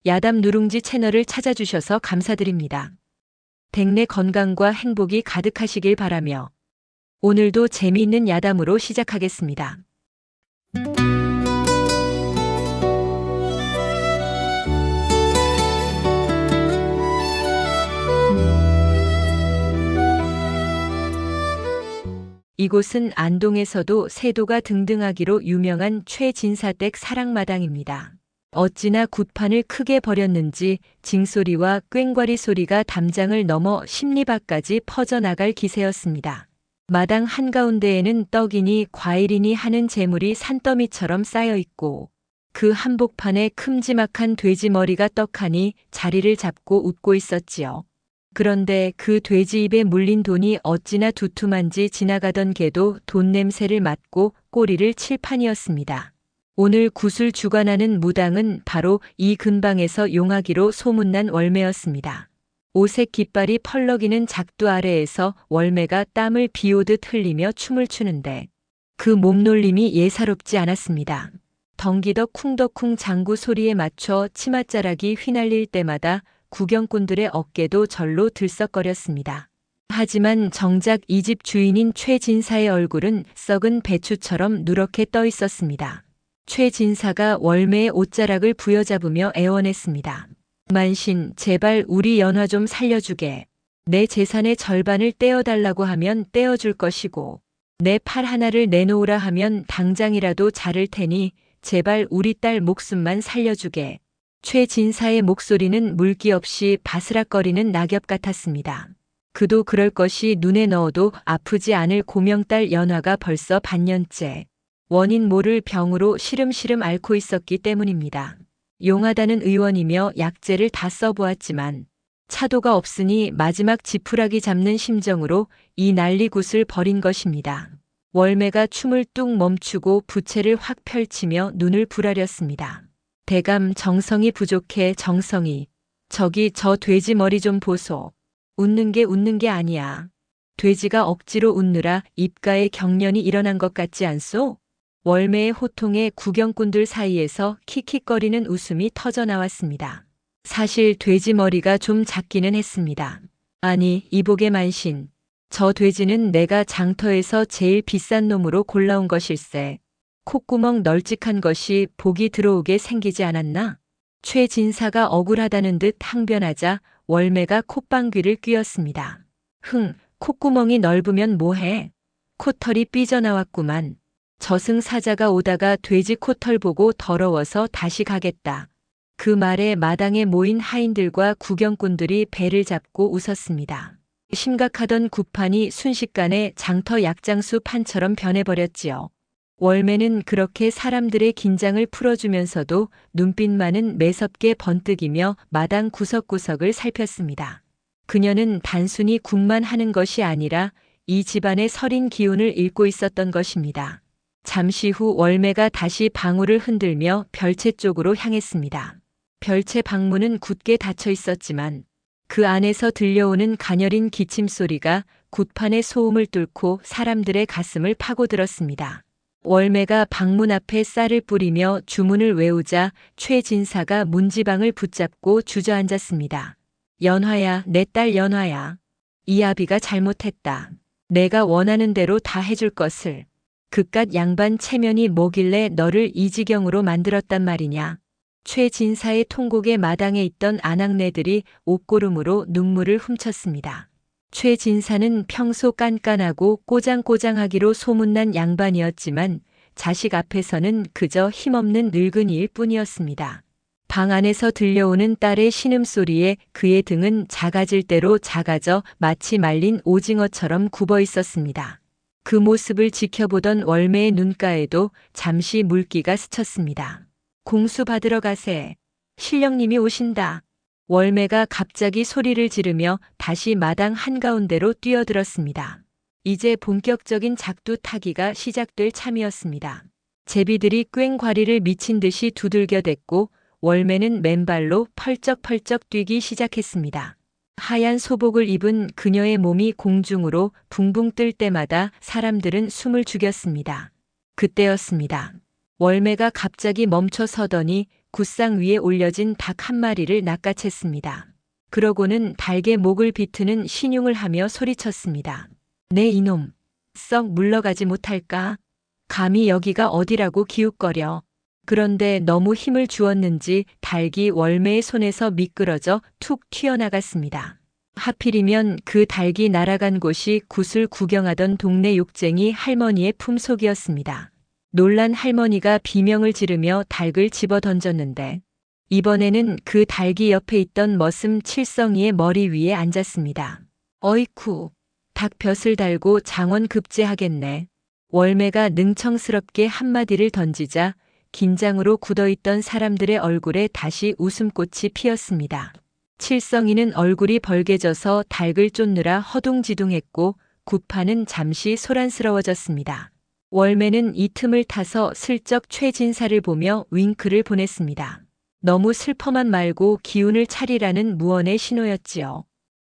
야담 누룽지 채널을 찾아주셔서 감사드립니다. 댁내 건강과 행복이 가득하시길 바라며 오늘도 재미있는 야담으로 시작하겠습니다. 이곳은 안동에서도 세도가 등등하기로 유명한 최진사댁 사랑마당입니다. 어찌나 굿판을 크게 벌였는지 징소리와 꽹과리 소리가 담장을 넘어 십리밖까지 퍼져나갈 기세였습니다. 마당 한가운데에는 떡이니 과일이니 하는 재물이 산더미처럼 쌓여 있고 그 한복판에 큼지막한 돼지 머리가 떡하니 자리를 잡고 웃고 있었지요. 그런데 그 돼지 입에 물린 돈이 어찌나 두툼한지 지나가던 개도 돈 냄새를 맡고 꼬리를 칠 판이었습니다. 오늘 굿을 주관하는 무당은 바로 이 근방에서 용하기로 소문난 월매였습니다. 오색 깃발이 펄럭이는 작두 아래에서 월매가 땀을 비오듯 흘리며 춤을 추는데 그 몸놀림이 예사롭지 않았습니다. 덩기덕 쿵덕쿵 장구 소리에 맞춰 치맛자락이 휘날릴 때마다 구경꾼들의 어깨도 절로 들썩거렸습니다. 하지만 정작 이 집 주인인 최진사의 얼굴은 썩은 배추처럼 누렇게 떠 있었습니다. 최진사가 월매의 옷자락을 부여잡으며 애원했습니다. 만신, 제발 우리 연화 좀 살려주게. 내 재산의 절반을 떼어달라고 하면 떼어줄 것이고 내 팔 하나를 내놓으라 하면 당장이라도 자를 테니 제발 우리 딸 목숨만 살려주게. 최진사의 목소리는 물기 없이 바스락거리는 낙엽 같았습니다. 그도 그럴 것이 눈에 넣어도 아프지 않을 고명딸 연화가 벌써 반년째 원인 모를 병으로 시름시름 앓고 있었기 때문입니다. 용하다는 의원이며 약재를 다 써보았지만 차도가 없으니 마지막 지푸라기 잡는 심정으로 이 난리굿을 벌인 것입니다. 월매가 춤을 뚝 멈추고 부채를 확 펼치며 눈을 부라렸습니다. 대감 정성이 부족해 정성이. 저기 저 돼지 머리 좀 보소. 웃는 게 아니야. 돼지가 억지로 웃느라 입가에 경련이 일어난 것 같지 않소? 월매의 호통에 구경꾼들 사이에서 킥킥거리는 웃음이 터져나왔습니다. 사실 돼지 머리가 좀 작기는 했습니다. 아니 이복의 만신. 저 돼지는 내가 장터에서 제일 비싼 놈으로 골라온 것일세. 콧구멍 널찍한 것이 복이 들어오게 생기지 않았나? 최진사가 억울하다는 듯 항변하자 월매가 콧방귀를 뀌었습니다. 콧구멍이 넓으면 뭐해? 코털이 삐져나왔구만. 저승사자가 오다가 돼지 코털 보고 더러워서 다시 가겠다. 그 말에 마당에 모인 하인들과 구경꾼들이 배를 잡고 웃었습니다. 심각하던 굿판이 순식간에 장터 약장수 판처럼 변해버렸지요. 월매는 그렇게 사람들의 긴장을 풀어주면서도 눈빛만은 매섭게 번뜩이며 마당 구석구석을 살폈습니다. 그녀는 단순히 굿만 하는 것이 아니라 이 집안의 서린 기운을 읽고 있었던 것입니다. 잠시 후 월매가 다시 방울을 흔들며 별채 쪽으로 향했습니다. 별채 방문은 굳게 닫혀 있었지만 그 안에서 들려오는 가녀린 기침 소리가 굿판의 소음을 뚫고 사람들의 가슴을 파고들었습니다. 월매가 방문 앞에 쌀을 뿌리며 주문을 외우자 최진사가 문지방을 붙잡고 주저앉았습니다. 연화야, 내 딸 연화야. 이 아비가 잘못했다. 내가 원하는 대로 다 해줄 것을. 그깟 양반 체면이 뭐길래 너를 이 지경으로 만들었단 말이냐. 최진사의 통곡에 마당에 있던 아낙네들이 옷고름으로 눈물을 훔쳤습니다. 최진사는 평소 깐깐하고 꼬장꼬장하기로 소문난 양반이었지만 자식 앞에서는 그저 힘없는 늙은이일 뿐이었습니다. 방 안에서 들려오는 딸의 신음소리에 그의 등은 작아질 대로 작아져 마치 말린 오징어처럼 굽어 있었습니다. 그 모습을 지켜보던 월매의 눈가에도 잠시 물기가 스쳤습니다. 공수 받으러 가세. 신령님이 오신다. 월매가 갑자기 소리를 지르며 다시 마당 한가운데로 뛰어들었습니다. 이제 본격적인 작두 타기가 시작될 참이었습니다. 제비들이 꽹과리를 미친 듯이 두들겨댔고 월매는 맨발로 펄쩍펄쩍 뛰기 시작했습니다. 하얀 소복을 입은 그녀의 몸이 공중으로 붕붕 뜰 때마다 사람들은 숨을 죽였습니다. 그때였습니다. 월매가 갑자기 멈춰 서더니 굿상 위에 올려진 닭 한 마리를 낚아챘습니다. 그러고는 닭의 목을 비트는 신용을 하며 소리쳤습니다. 네 이놈, 썩 물러가지 못할까? 감히 여기가 어디라고 기웃거려. 그런데 너무 힘을 주었는지 닭이 월매의 손에서 미끄러져 툭 튀어나갔습니다. 하필이면 그 닭이 날아간 곳이 굿을 구경하던 동네 욕쟁이 할머니의 품속이었습니다. 놀란 할머니가 비명을 지르며 닭을 집어 던졌는데 이번에는 그 닭이 옆에 있던 머슴 칠성이의 머리 위에 앉았습니다. 어이쿠, 닭 벼슬 달고 장원급제하겠네. 월매가 능청스럽게 한마디를 던지자 긴장으로 굳어있던 사람들의 얼굴에 다시 웃음꽃이 피었습니다. 칠성이는 얼굴이 벌개져서 닭을 쫓느라 허둥지둥했고 굿판은 잠시 소란스러워졌습니다. 월매는 이 틈을 타서 슬쩍 최진사를 보며 윙크를 보냈습니다. 너무 슬퍼만 말고 기운을 차리라는 무언의 신호였지요.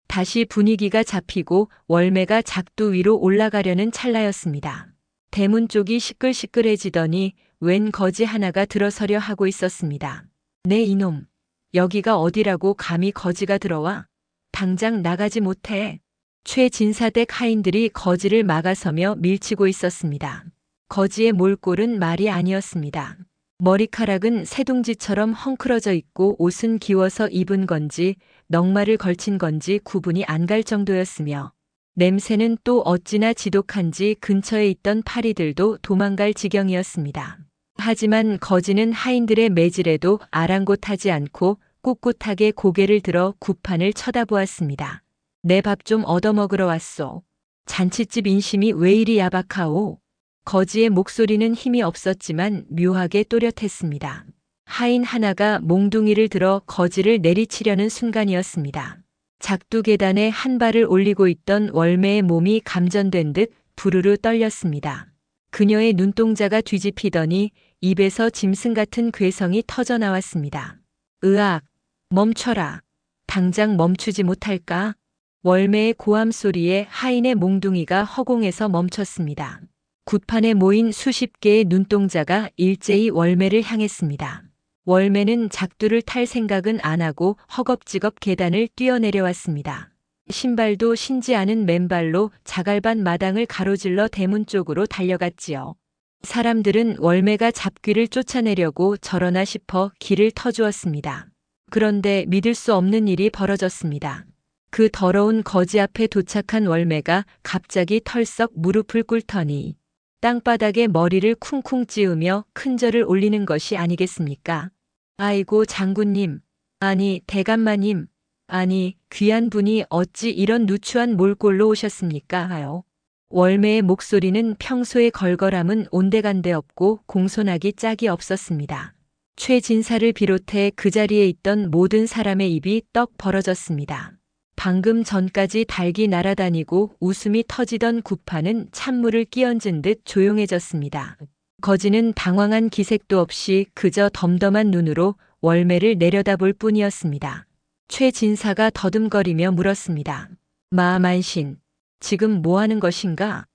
다시 분위기가 잡히고 월매가 작두 위로 올라가려는 찰나였습니다. 대문 쪽이 시끌시끌해지더니 웬 거지 하나가 들어서려 하고 있었습니다. 네 이놈, 여기가 어디라고 감히 거지가 들어와? 당장 나가지 못해. 최진사댁 하인들이 거지를 막아서며 밀치고 있었습니다. 거지의 몰골은 말이 아니었습니다. 머리카락은 새둥지처럼 헝클어져 있고 옷은 기워서 입은 건지 넉마를 걸친 건지 구분이 안 갈 정도였으며 냄새는 또 어찌나 지독한지 근처에 있던 파리들도 도망갈 지경이었습니다. 하지만 거지는 하인들의 매질에도 아랑곳하지 않고 꿋꿋하게 고개를 들어 굿판을 쳐다보았습니다. 내 밥 좀 얻어먹으러 왔소. 잔치집 인심이 왜 이리 야박하오? 거지의 목소리는 힘이 없었지만 묘하게 또렷했습니다. 하인 하나가 몽둥이를 들어 거지를 내리치려는 순간이었습니다. 작두 계단에 한 발을 올리고 있던 월매의 몸이 감전된 듯 부르르 떨렸습니다. 그녀의 눈동자가 뒤집히더니 입에서 짐승 같은 괴성이 터져 나왔습니다. 으악! 멈춰라! 당장 멈추지 못할까? 월매의 고함 소리에 하인의 몽둥이가 허공에서 멈췄습니다. 굿판에 모인 수십 개의 눈동자가 일제히 월매를 향했습니다. 월매는 작두를 탈 생각은 안 하고 허겁지겁 계단을 뛰어내려왔습니다. 신발도 신지 않은 맨발로 자갈반 마당을 가로질러 대문 쪽으로 달려갔지요. 사람들은 월매가 잡귀를 쫓아내려고 저러나 싶어 길을 터주었습니다. 그런데 믿을 수 없는 일이 벌어졌습니다. 그 더러운 거지 앞에 도착한 월매가 갑자기 털썩 무릎을 꿇더니 땅바닥에 머리를 쿵쿵 찌우며 큰절을 올리는 것이 아니겠습니까? 아이고 장군님, 아니 대감마님, 아니 귀한 분이 어찌 이런 누추한 몰골로 오셨습니까 하여. 월매의 목소리는 평소의 걸걸함은 온데간데 없고 공손하기 짝이 없었습니다. 최진사를 비롯해 그 자리에 있던 모든 사람의 입이 떡 벌어졌습니다. 방금 전까지 닭이 날아다니고 웃음이 터지던 굿판은 찬물을 끼얹은 듯 조용해졌습니다. 거지는 당황한 기색도 없이 그저 덤덤한 눈으로 월매를 내려다볼 뿐이었습니다. 최진사가 더듬거리며 물었습니다. 마만신, 지금 뭐 하는 것인가?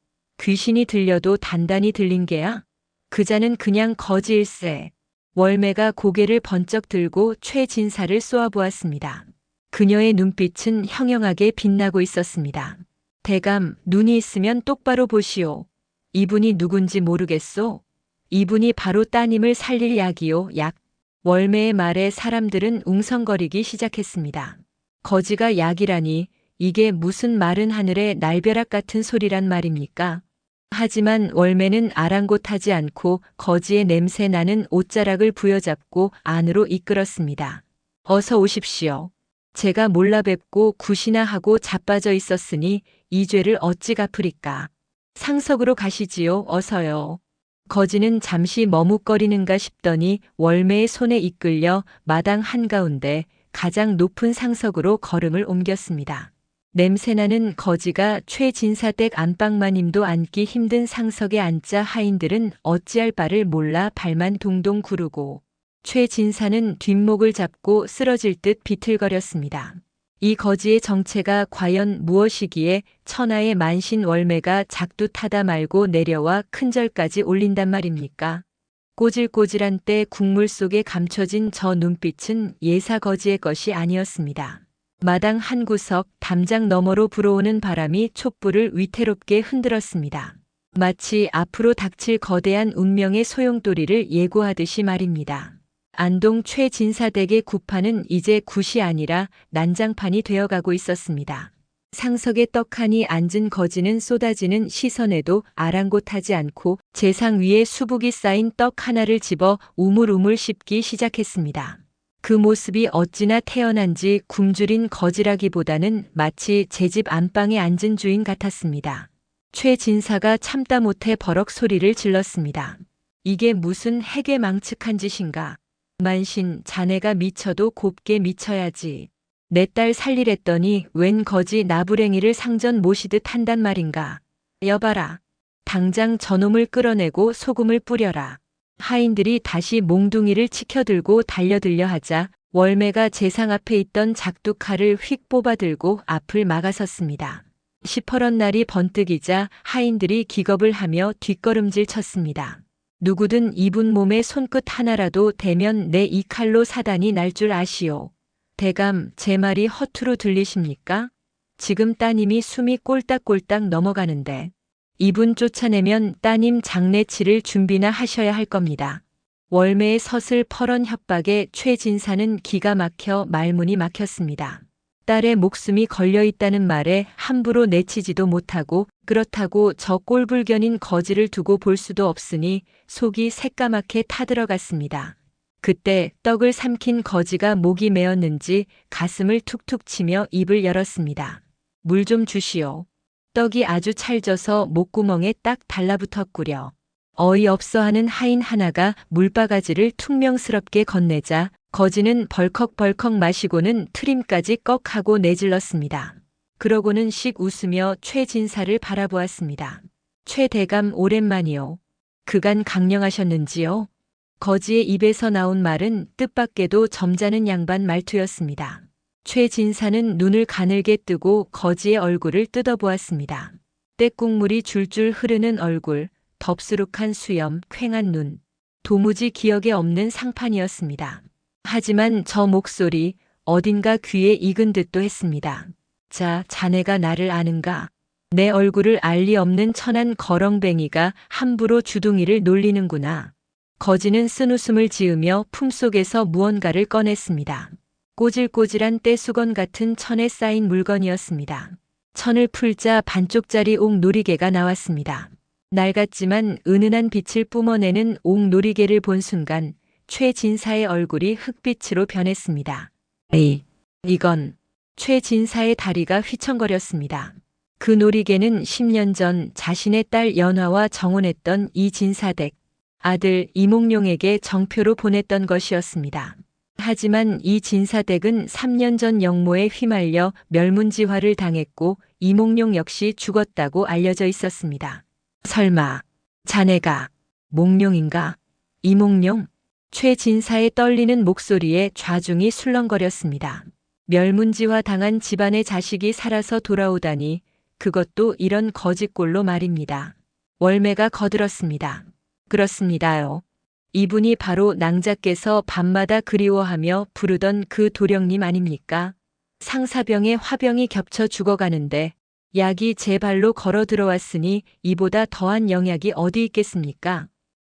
귀신이 들려도 단단히 들린 게야? 그자는 그냥 거지일세. 월매가 고개를 번쩍 들고 최진사를 쏘아보았습니다. 그녀의 눈빛은 형형하게 빛나고 있었습니다. 대감, 눈이 있으면 똑바로 보시오. 이분이 누군지 모르겠소? 이분이 바로 따님을 살릴 약이요, 약. 월매의 말에 사람들은 웅성거리기 시작했습니다. 거지가 약이라니 이게 무슨 마른 하늘의 날벼락 같은 소리란 말입니까? 하지만 월매는 아랑곳하지 않고 거지의 냄새 나는 옷자락을 부여잡고 안으로 이끌었습니다. 어서 오십시오. 제가 몰라 뵙고 굿이나 하고 자빠져 있었으니 이 죄를 어찌 갚으리까. 상석으로 가시지요. 어서요. 거지는 잠시 머뭇거리는가 싶더니 월매의 손에 이끌려 마당 한가운데 가장 높은 상석으로 걸음을 옮겼습니다. 냄새나는 거지가 최진사댁 안방마님도 앉기 힘든 상석에 앉자 하인들은 어찌할 바를 몰라 발만 동동 구르고 최진사는 뒷목을 잡고 쓰러질 듯 비틀거렸습니다. 이 거지의 정체가 과연 무엇이기에 천하의 만신 월매가 작두 타다 말고 내려와 큰절까지 올린단 말입니까? 꼬질꼬질한 때 국물 속에 감춰진 저 눈빛은 예사 거지의 것이 아니었습니다. 마당 한 구석 담장 너머로 불어오는 바람이 촛불을 위태롭게 흔들었습니다. 마치 앞으로 닥칠 거대한 운명의 소용돌이를 예고하듯이 말입니다. 안동 최진사댁의 구판은 이제 굿이 아니라 난장판이 되어가고 있었습니다. 상석에 떡하니 앉은 거지는 쏟아지는 시선에도 아랑곳하지 않고 재상 위에 수북이 쌓인 떡 하나를 집어 우물우물 씹기 시작했습니다. 그 모습이 어찌나 태연한지 굶주린 거지라기보다는 마치 제 집 안방에 앉은 주인 같았습니다. 최 진사가 참다 못해 버럭 소리를 질렀습니다. 이게 무슨 해괴망측한 짓인가? 만신, 자네가 미쳐도 곱게 미쳐야지. 내 딸 살리랬더니 웬 거지 나부랭이를 상전 모시듯 한단 말인가. 여봐라. 당장 저놈을 끌어내고 소금을 뿌려라. 하인들이 다시 몽둥이를 치켜들고 달려들려 하자 월매가 재상 앞에 있던 작두칼을 휙 뽑아들고 앞을 막아섰습니다. 시퍼런 날이 번뜩이자 하인들이 기겁을 하며 뒷걸음질 쳤습니다. 누구든 이분 몸에 손끝 하나라도 대면 내 이 칼로 사단이 날 줄 아시오. 대감, 제 말이 허투루 들리십니까? 지금 따님이 숨이 꼴딱꼴딱 넘어가는데 이분 쫓아내면 따님 장례 치를 준비나 하셔야 할 겁니다. 월매의 서슬퍼런 협박에 최 진사는 기가 막혀 말문이 막혔습니다. 딸의 목숨이 걸려있다는 말에 함부로 내치지도 못하고 그렇다고 저 꼴불견인 거지를 두고 볼 수도 없으니 속이 새까맣게 타들어갔습니다. 그때 떡을 삼킨 거지가 목이 메었는지 가슴을 툭툭 치며 입을 열었습니다. 물 좀 주시오. 떡이 아주 찰져서 목구멍에 딱 달라붙었구려. 어이없어 하는 하인 하나가 물바가지를 퉁명스럽게 건네자 거지는 벌컥벌컥 마시고는 트림까지 꺽 하고 내질렀습니다. 그러고는 씩 웃으며 최 진사를 바라보았습니다. 최 대감 오랜만이요. 그간 강령하셨는지요? 거지의 입에서 나온 말은 뜻밖에도 점잖은 양반 말투였습니다. 최 진사는 눈을 가늘게 뜨고 거지의 얼굴을 뜯어보았습니다. 떼국물이 줄줄 흐르는 얼굴, 덥수룩한 수염, 퀭한 눈. 도무지 기억에 없는 상판이었습니다. 하지만 저 목소리 어딘가 귀에 익은 듯도 했습니다. 자, 자네가 나를 아는가? 내 얼굴을 알 리 없는 천한 거렁뱅이가 함부로 주둥이를 놀리는구나. 거지는 쓴웃음을 지으며 품속에서 무언가를 꺼냈습니다. 꼬질꼬질한 떼수건 같은 천에 쌓인 물건이었습니다. 천을 풀자 반쪽짜리 옥놀이개가 나왔습니다. 낡았지만 은은한 빛을 뿜어내는 옥놀이개를 본 순간 최 진사의 얼굴이 흑빛으로 변했습니다. 에이, 이건 최 진사의 다리가 휘청거렸습니다. 그 놀이개는 10년 전 자신의 딸 연화와 정혼했던 이 진사댁 아들 이몽룡에게 정표로 보냈던 것이었습니다. 하지만 이 진사댁은 3년 전 영모에 휘말려 멸문지화를 당했고 이몽룡 역시 죽었다고 알려져 있었습니다. 설마 자네가 몽룡인가? 이몽룡? 최 진사의 떨리는 목소리에 좌중이 술렁거렸습니다. 멸문지화 당한 집안의 자식이 살아서 돌아오다니 그것도 이런 거짓골로 말입니다. 월매가 거들었습니다. 그렇습니다요. 이분이 바로 낭자께서 밤마다 그리워하며 부르던 그 도령님 아닙니까? 상사병에 화병이 겹쳐 죽어가는데 약이 제 발로 걸어 들어왔으니 이보다 더한 영약이 어디 있겠습니까?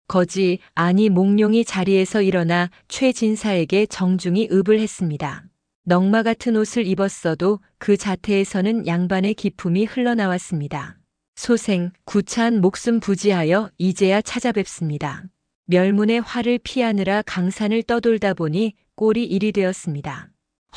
거지, 아니 몽룡이 자리에서 일어나 최 진사에게 정중히 읍을 했습니다. 넝마 같은 옷을 입었어도 그 자태에서는 양반의 기품이 흘러나왔습니다. 소생, 구차한 목숨 부지하여 이제야 찾아뵙습니다. 멸문의 화를 피하느라 강산을 떠돌다 보니 꼴이 이리 되었습니다.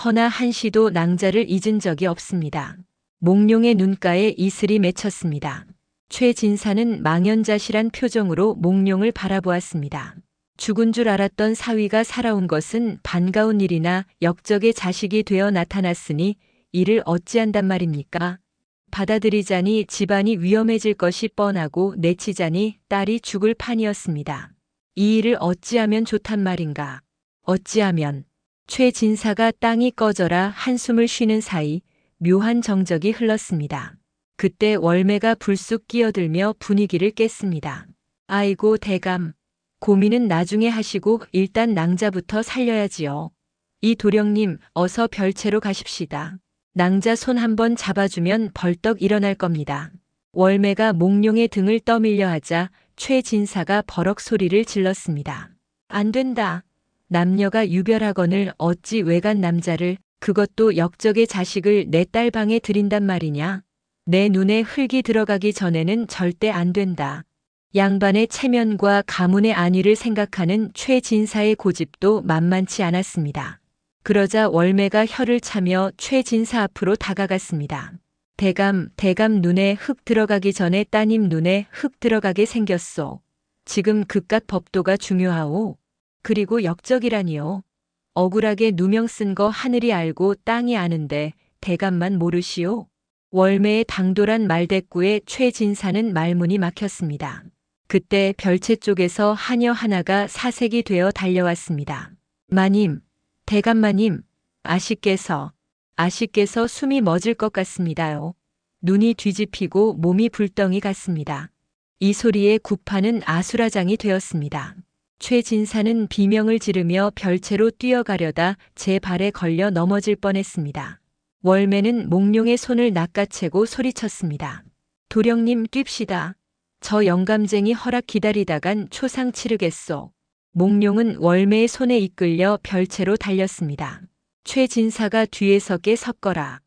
허나 한시도 낭자를 잊은 적이 없습니다. 몽룡의 눈가에 이슬이 맺혔습니다. 최 진사는 망연자실한 표정으로 몽룡을 바라보았습니다. 죽은 줄 알았던 사위가 살아온 것은 반가운 일이나 역적의 자식이 되어 나타났으니 이를 어찌한단 말입니까? 받아들이자니 집안이 위험해질 것이 뻔하고 내치자니 딸이 죽을 판이었습니다. 이 일을 어찌하면 좋단 말인가? 어찌하면 최 진사가 땅이 꺼져라 한숨을 쉬는 사이 묘한 정적이 흘렀습니다. 그때 월매가 불쑥 끼어들며 분위기를 깼습니다. 아이고 대감, 고민은 나중에 하시고 일단 낭자부터 살려야지요. 이 도령님, 어서 별채로 가십시다. 낭자 손 한번 잡아주면 벌떡 일어날 겁니다. 월매가 몽룡의 등을 떠밀려 하자 최 진사가 버럭 소리를 질렀습니다. 안 된다. 남녀가 유별하거늘 어찌 외간 남자를, 그것도 역적의 자식을 내 딸 방에 들인단 말이냐. 내 눈에 흙이 들어가기 전에는 절대 안 된다. 양반의 체면과 가문의 안위를 생각하는 최 진사의 고집도 만만치 않았습니다. 그러자 월매가 혀를 차며 최 진사 앞으로 다가갔습니다. 대감 눈에 흙 들어가기 전에 따님 눈에 흙 들어가게 생겼소. 지금 그깟 법도가 중요하오. 그리고 역적이라니요. 억울하게 누명 쓴 거 하늘이 알고 땅이 아는데 대감만 모르시오. 월매의 당돌한 말대꾸에 최 진사는 말문이 막혔습니다. 그때 별채 쪽에서 하녀 하나가 사색이 되어 달려왔습니다. 마님, 대감마님, 아씨께서 숨이 멎을 것 같습니다요. 눈이 뒤집히고 몸이 불덩이 갔습니다. 이 소리에 구판은 아수라장이 되었습니다. 최 진사는 비명을 지르며 별채로 뛰어가려다 제 발에 걸려 넘어질 뻔했습니다. 월매는 몽룡의 손을 낚아채고 소리쳤습니다. 도령님 뛰시다. 저 영감쟁이 허락 기다리다간 초상 치르겠소. 몽룡은 월매의 손에 이끌려 별채로 달렸습니다. 최 진사가 뒤에 서게 섞어라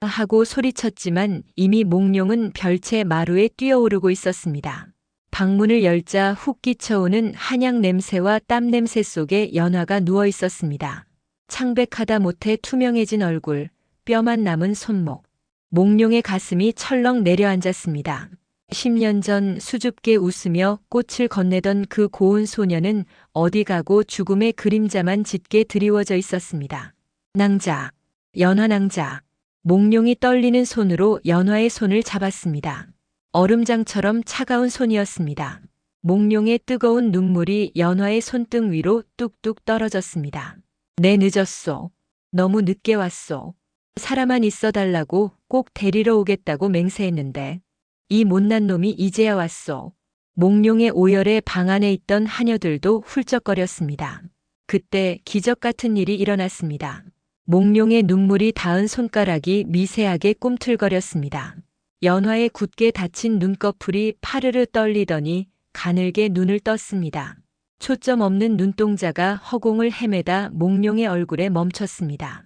하고 소리쳤지만 이미 몽룡은 별채 마루에 뛰어오르고 있었습니다. 방문을 열자 훅 끼쳐오는 한약 냄새와 땀 냄새 속에 연화가 누워 있었습니다. 창백하다 못해 투명해진 얼굴, 뼈만 남은 손목. 몽룡의 가슴이 철렁 내려앉았습니다. 10년 전 수줍게 웃으며 꽃을 건네던 그 고운 소녀는 어디 가고 죽음의 그림자만 짙게 드리워져 있었습니다. 낭자, 연화 낭자. 몽룡이 떨리는 손으로 연화의 손을 잡았습니다. 얼음장처럼 차가운 손이었습니다. 몽룡의 뜨거운 눈물이 연화의 손등 위로 뚝뚝 떨어졌습니다. 내 늦었소. 너무 늦게 왔소. 사람만 있어 달라고 꼭 데리러 오겠다고 맹세했는데 이 못난 놈이 이제야 왔소. 몽룡의 오열에 방 안에 있던 하녀들도 훌쩍거렸습니다. 그때 기적 같은 일이 일어났습니다. 몽룡의 눈물이 닿은 손가락이 미세하게 꿈틀거렸습니다. 연화의 굳게 닫힌 눈꺼풀이 파르르 떨리더니 가늘게 눈을 떴습니다. 초점 없는 눈동자가 허공을 헤매다 몽룡의 얼굴에 멈췄습니다.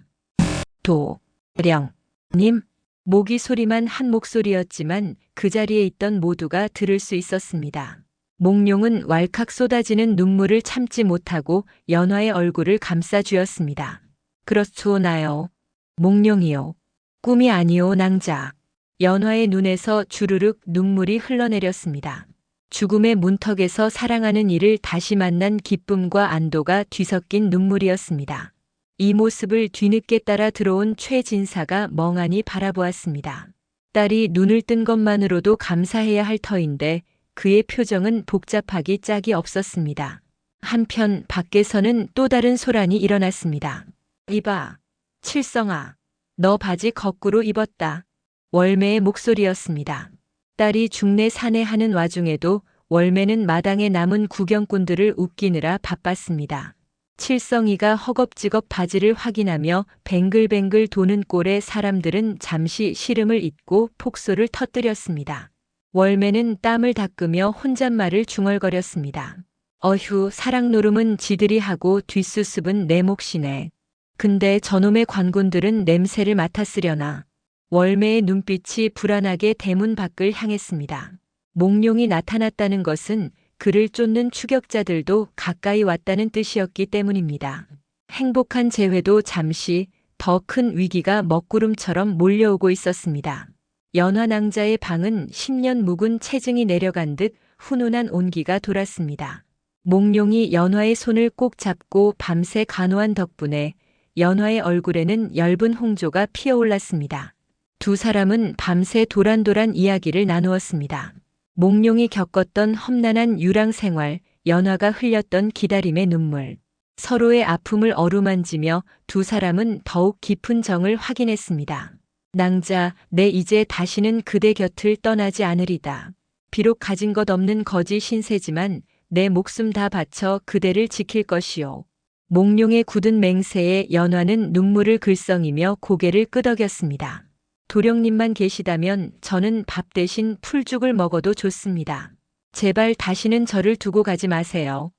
도령님. 모기 소리만 한 목소리였지만 그 자리에 있던 모두가 들을 수 있었습니다. 몽룡은 왈칵 쏟아지는 눈물을 참지 못하고 연화의 얼굴을 감싸 쥐었습니다. 그렇소나요. 몽룡이요. 꿈이 아니오 낭자. 연화의 눈에서 주르륵 눈물이 흘러내렸습니다. 죽음의 문턱에서 사랑하는 이를 다시 만난 기쁨과 안도가 뒤섞인 눈물이었습니다. 이 모습을 뒤늦게 따라 들어온 최 진사가 멍하니 바라보았습니다. 딸이 눈을 뜬 것만으로도 감사해야 할 터인데 그의 표정은 복잡하기 짝이 없었습니다. 한편 밖에서는 또 다른 소란이 일어났습니다. 이봐, 칠성아, 너 바지 거꾸로 입었다. 월매의 목소리였습니다. 딸이 중내 산해하는 와중에도 월매는 마당에 남은 구경꾼들을 웃기느라 바빴습니다. 칠성이가 허겁지겁 바지를 확인하며 뱅글뱅글 도는 꼴에 사람들은 잠시 시름을 잊고 폭소를 터뜨렸습니다. 월매는 땀을 닦으며 혼잣말을 중얼거렸습니다. 어휴, 사랑 노름은 지들이 하고 뒷수습은 내 몫이네. 근데 저놈의 관군들은 냄새를 맡았으려나. 월매의 눈빛이 불안하게 대문 밖을 향했습니다. 몽룡이 나타났다는 것은 그를 쫓는 추격자들도 가까이 왔다는 뜻이었기 때문입니다. 행복한 재회도 잠시 더 큰 위기가 먹구름처럼 몰려오고 있었습니다. 연화낭자의 방은 10년 묵은 체증이 내려간 듯 훈훈한 온기가 돌았습니다. 몽룡이 연화의 손을 꼭 잡고 밤새 간호한 덕분에 연화의 얼굴에는 엷은 홍조가 피어올랐습니다. 두 사람은 밤새 도란도란 이야기를 나누었습니다. 몽룡이 겪었던 험난한 유랑 생활, 연화가 흘렸던 기다림의 눈물, 서로의 아픔을 어루만지며 두 사람은 더욱 깊은 정을 확인했습니다. 낭자, 내 이제 다시는 그대 곁을 떠나지 않으리다. 비록 가진 것 없는 거지 신세지만 내 목숨 다 바쳐 그대를 지킬 것이오. 몽룡의 굳은 맹세에 연화는 눈물을 글썽이며 고개를 끄덕였습니다. 도령님만 계시다면 저는 밥 대신 풀죽을 먹어도 좋습니다. 제발 다시는 저를 두고 가지 마세요.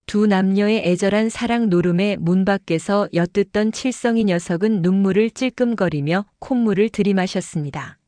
두 남녀의 애절한 사랑 노름에 문 밖에서 엿듣던 칠성이 녀석은 눈물을 찔끔거리며 콧물을 들이마셨습니다.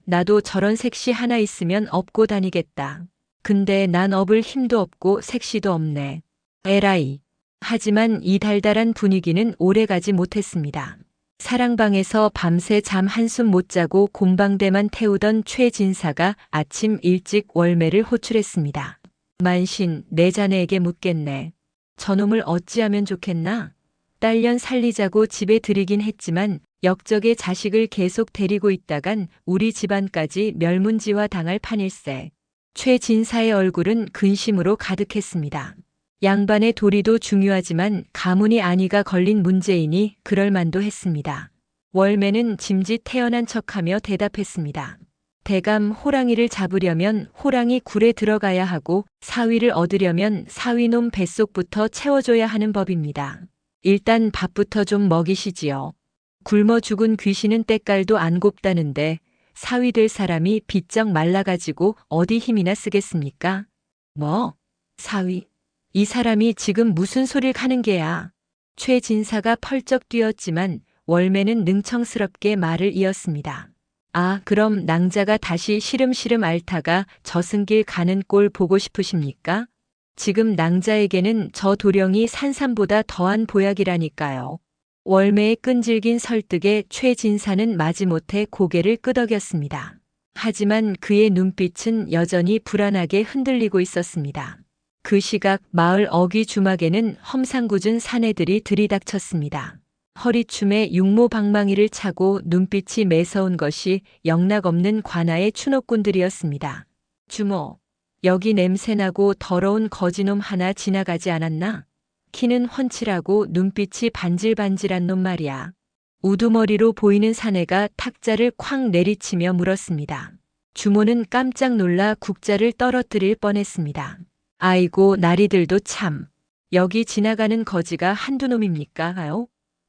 나도 저런 색시 하나 있으면 업고 다니겠다. 근데 난 업을 힘도 없고 색시도 없네. 에라이. 하지만 이 달달한 분위기는 오래가지 못했습니다. 사랑방에서 밤새 잠 한숨 못 자고 곰방대만 태우던 최진사가 아침 일찍 월매를 호출했습니다. 만신, 내 자네에게 묻겠네. 저놈을 어찌하면 좋겠나? 딸년 살리자고 집에 들이긴 했지만 역적의 자식을 계속 데리고 있다간 우리 집안까지 멸문지화 당할 판일세. 최진사의 얼굴은 근심으로 가득했습니다. 양반의 도리도 중요하지만 가문이 안위가 걸린 문제이니 그럴 만도 했습니다. 월매는 짐짓 태연한 척하며 대답했습니다. 대감 호랑이를 잡으려면 호랑이 굴에 들어가야 하고 사위를 얻으려면 사위놈 뱃속부터 채워줘야 하는 법입니다. 일단 밥부터 좀 먹이시지요. 굶어 죽은 귀신은 때깔도 안 곱다는데 사위 될 사람이 비쩍 말라가지고 어디 힘이나 쓰겠습니까? 뭐? 사위? 이 사람이 지금 무슨 소리를 하는 게야? 최진사가 펄쩍 뛰었지만 월매는 능청스럽게 말을 이었습니다. 그럼 낭자가 다시 시름시름 앓다가 저승길 가는 꼴 보고 싶으십니까? 지금 낭자에게는 저 도령이 산삼보다 더한 보약이라니까요. 월매의 끈질긴 설득에 최진사는 마지못해 고개를 끄덕였습니다. 하지만 그의 눈빛은 여전히 불안하게 흔들리고 있었습니다. 그 시각 마을 어귀 주막에는 험상궂은 사내들이 들이닥쳤습니다. 허리춤에 육모방망이를 차고 눈빛이 매서운 것이 영락없는 관아의 추노꾼들이었습니다. 주모, 여기 냄새나고 더러운 거지놈 하나 지나가지 않았나? 키는 훤칠하고 눈빛이 반질반질한 놈 말이야. 우두머리로 보이는 사내가 탁자를 쾅 내리치며 물었습니다. 주모는 깜짝 놀라 국자를 떨어뜨릴 뻔했습니다. 아이고 나리들도 참. 여기 지나가는 거지가 한두 놈입니까?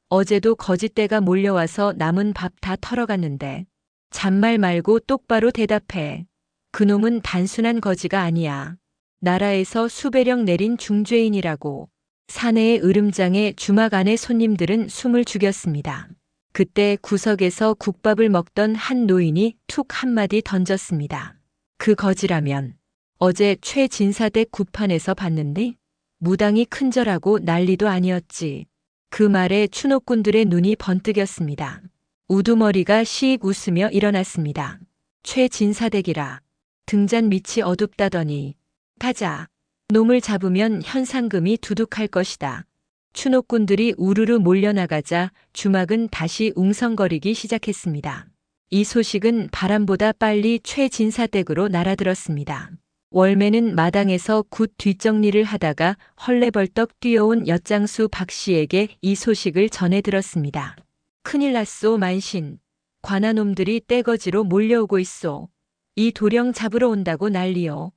어제도 거짓대가 몰려와서 남은 밥 다 털어갔는데. 잔말 말고 똑바로 대답해. 그놈은 단순한 거지가 아니야. 나라에서 수배령 내린 중죄인이라고. 사내의 으름장에 주막 안의 손님들은 숨을 죽였습니다. 그때 구석에서 국밥을 먹던 한 노인이 툭 한마디 던졌습니다. 그 거지라면 어제 최진사댁 굿판에서 봤는데 무당이 큰절하고 난리도 아니었지. 그 말에 추노꾼들의 눈이 번뜩였습니다. 우두머리가 시익 웃으며 일어났습니다. 최진사댁이라. 등잔 밑이 어둡다더니. 가자. 놈을 잡으면 현상금이 두둑할 것이다. 추노꾼들이 우르르 몰려나가자 주막은 다시 웅성거리기 시작했습니다. 이 소식은 바람보다 빨리 최진사댁으로 날아들었습니다. 월매는 마당에서 굿 뒷정리를 하다가 헐레벌떡 뛰어온 엿장수 박씨에게 이 소식을 전해 들었습니다. 큰일 났소 만신. 관아놈들이 떼거지로 몰려오고 있소. 이 도령 잡으러 온다고 난리요.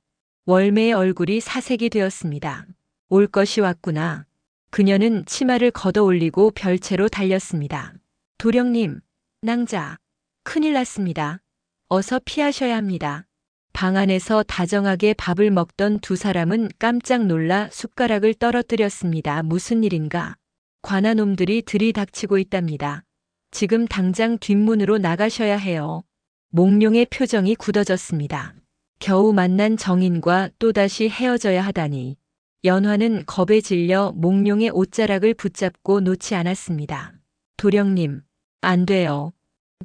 월매의 얼굴이 사색이 되었습니다. 올 것이 왔구나. 그녀는 치마를 걷어 올리고 별채로 달렸습니다. 도령님, 낭자, 큰일 났습니다. 어서 피하셔야 합니다. 방 안에서 다정하게 밥을 먹던 두 사람은 깜짝 놀라 숟가락을 떨어뜨렸습니다. 무슨 일인가? 관아놈들이 들이닥치고 있답니다. 지금 당장 뒷문으로 나가셔야 해요. 몽룡의 표정이 굳어졌습니다. 겨우 만난 정인과 또다시 헤어져야 하다니. 연화는 겁에 질려 몽룡의 옷자락을 붙잡고 놓지 않았습니다. 도령님, 안 돼요.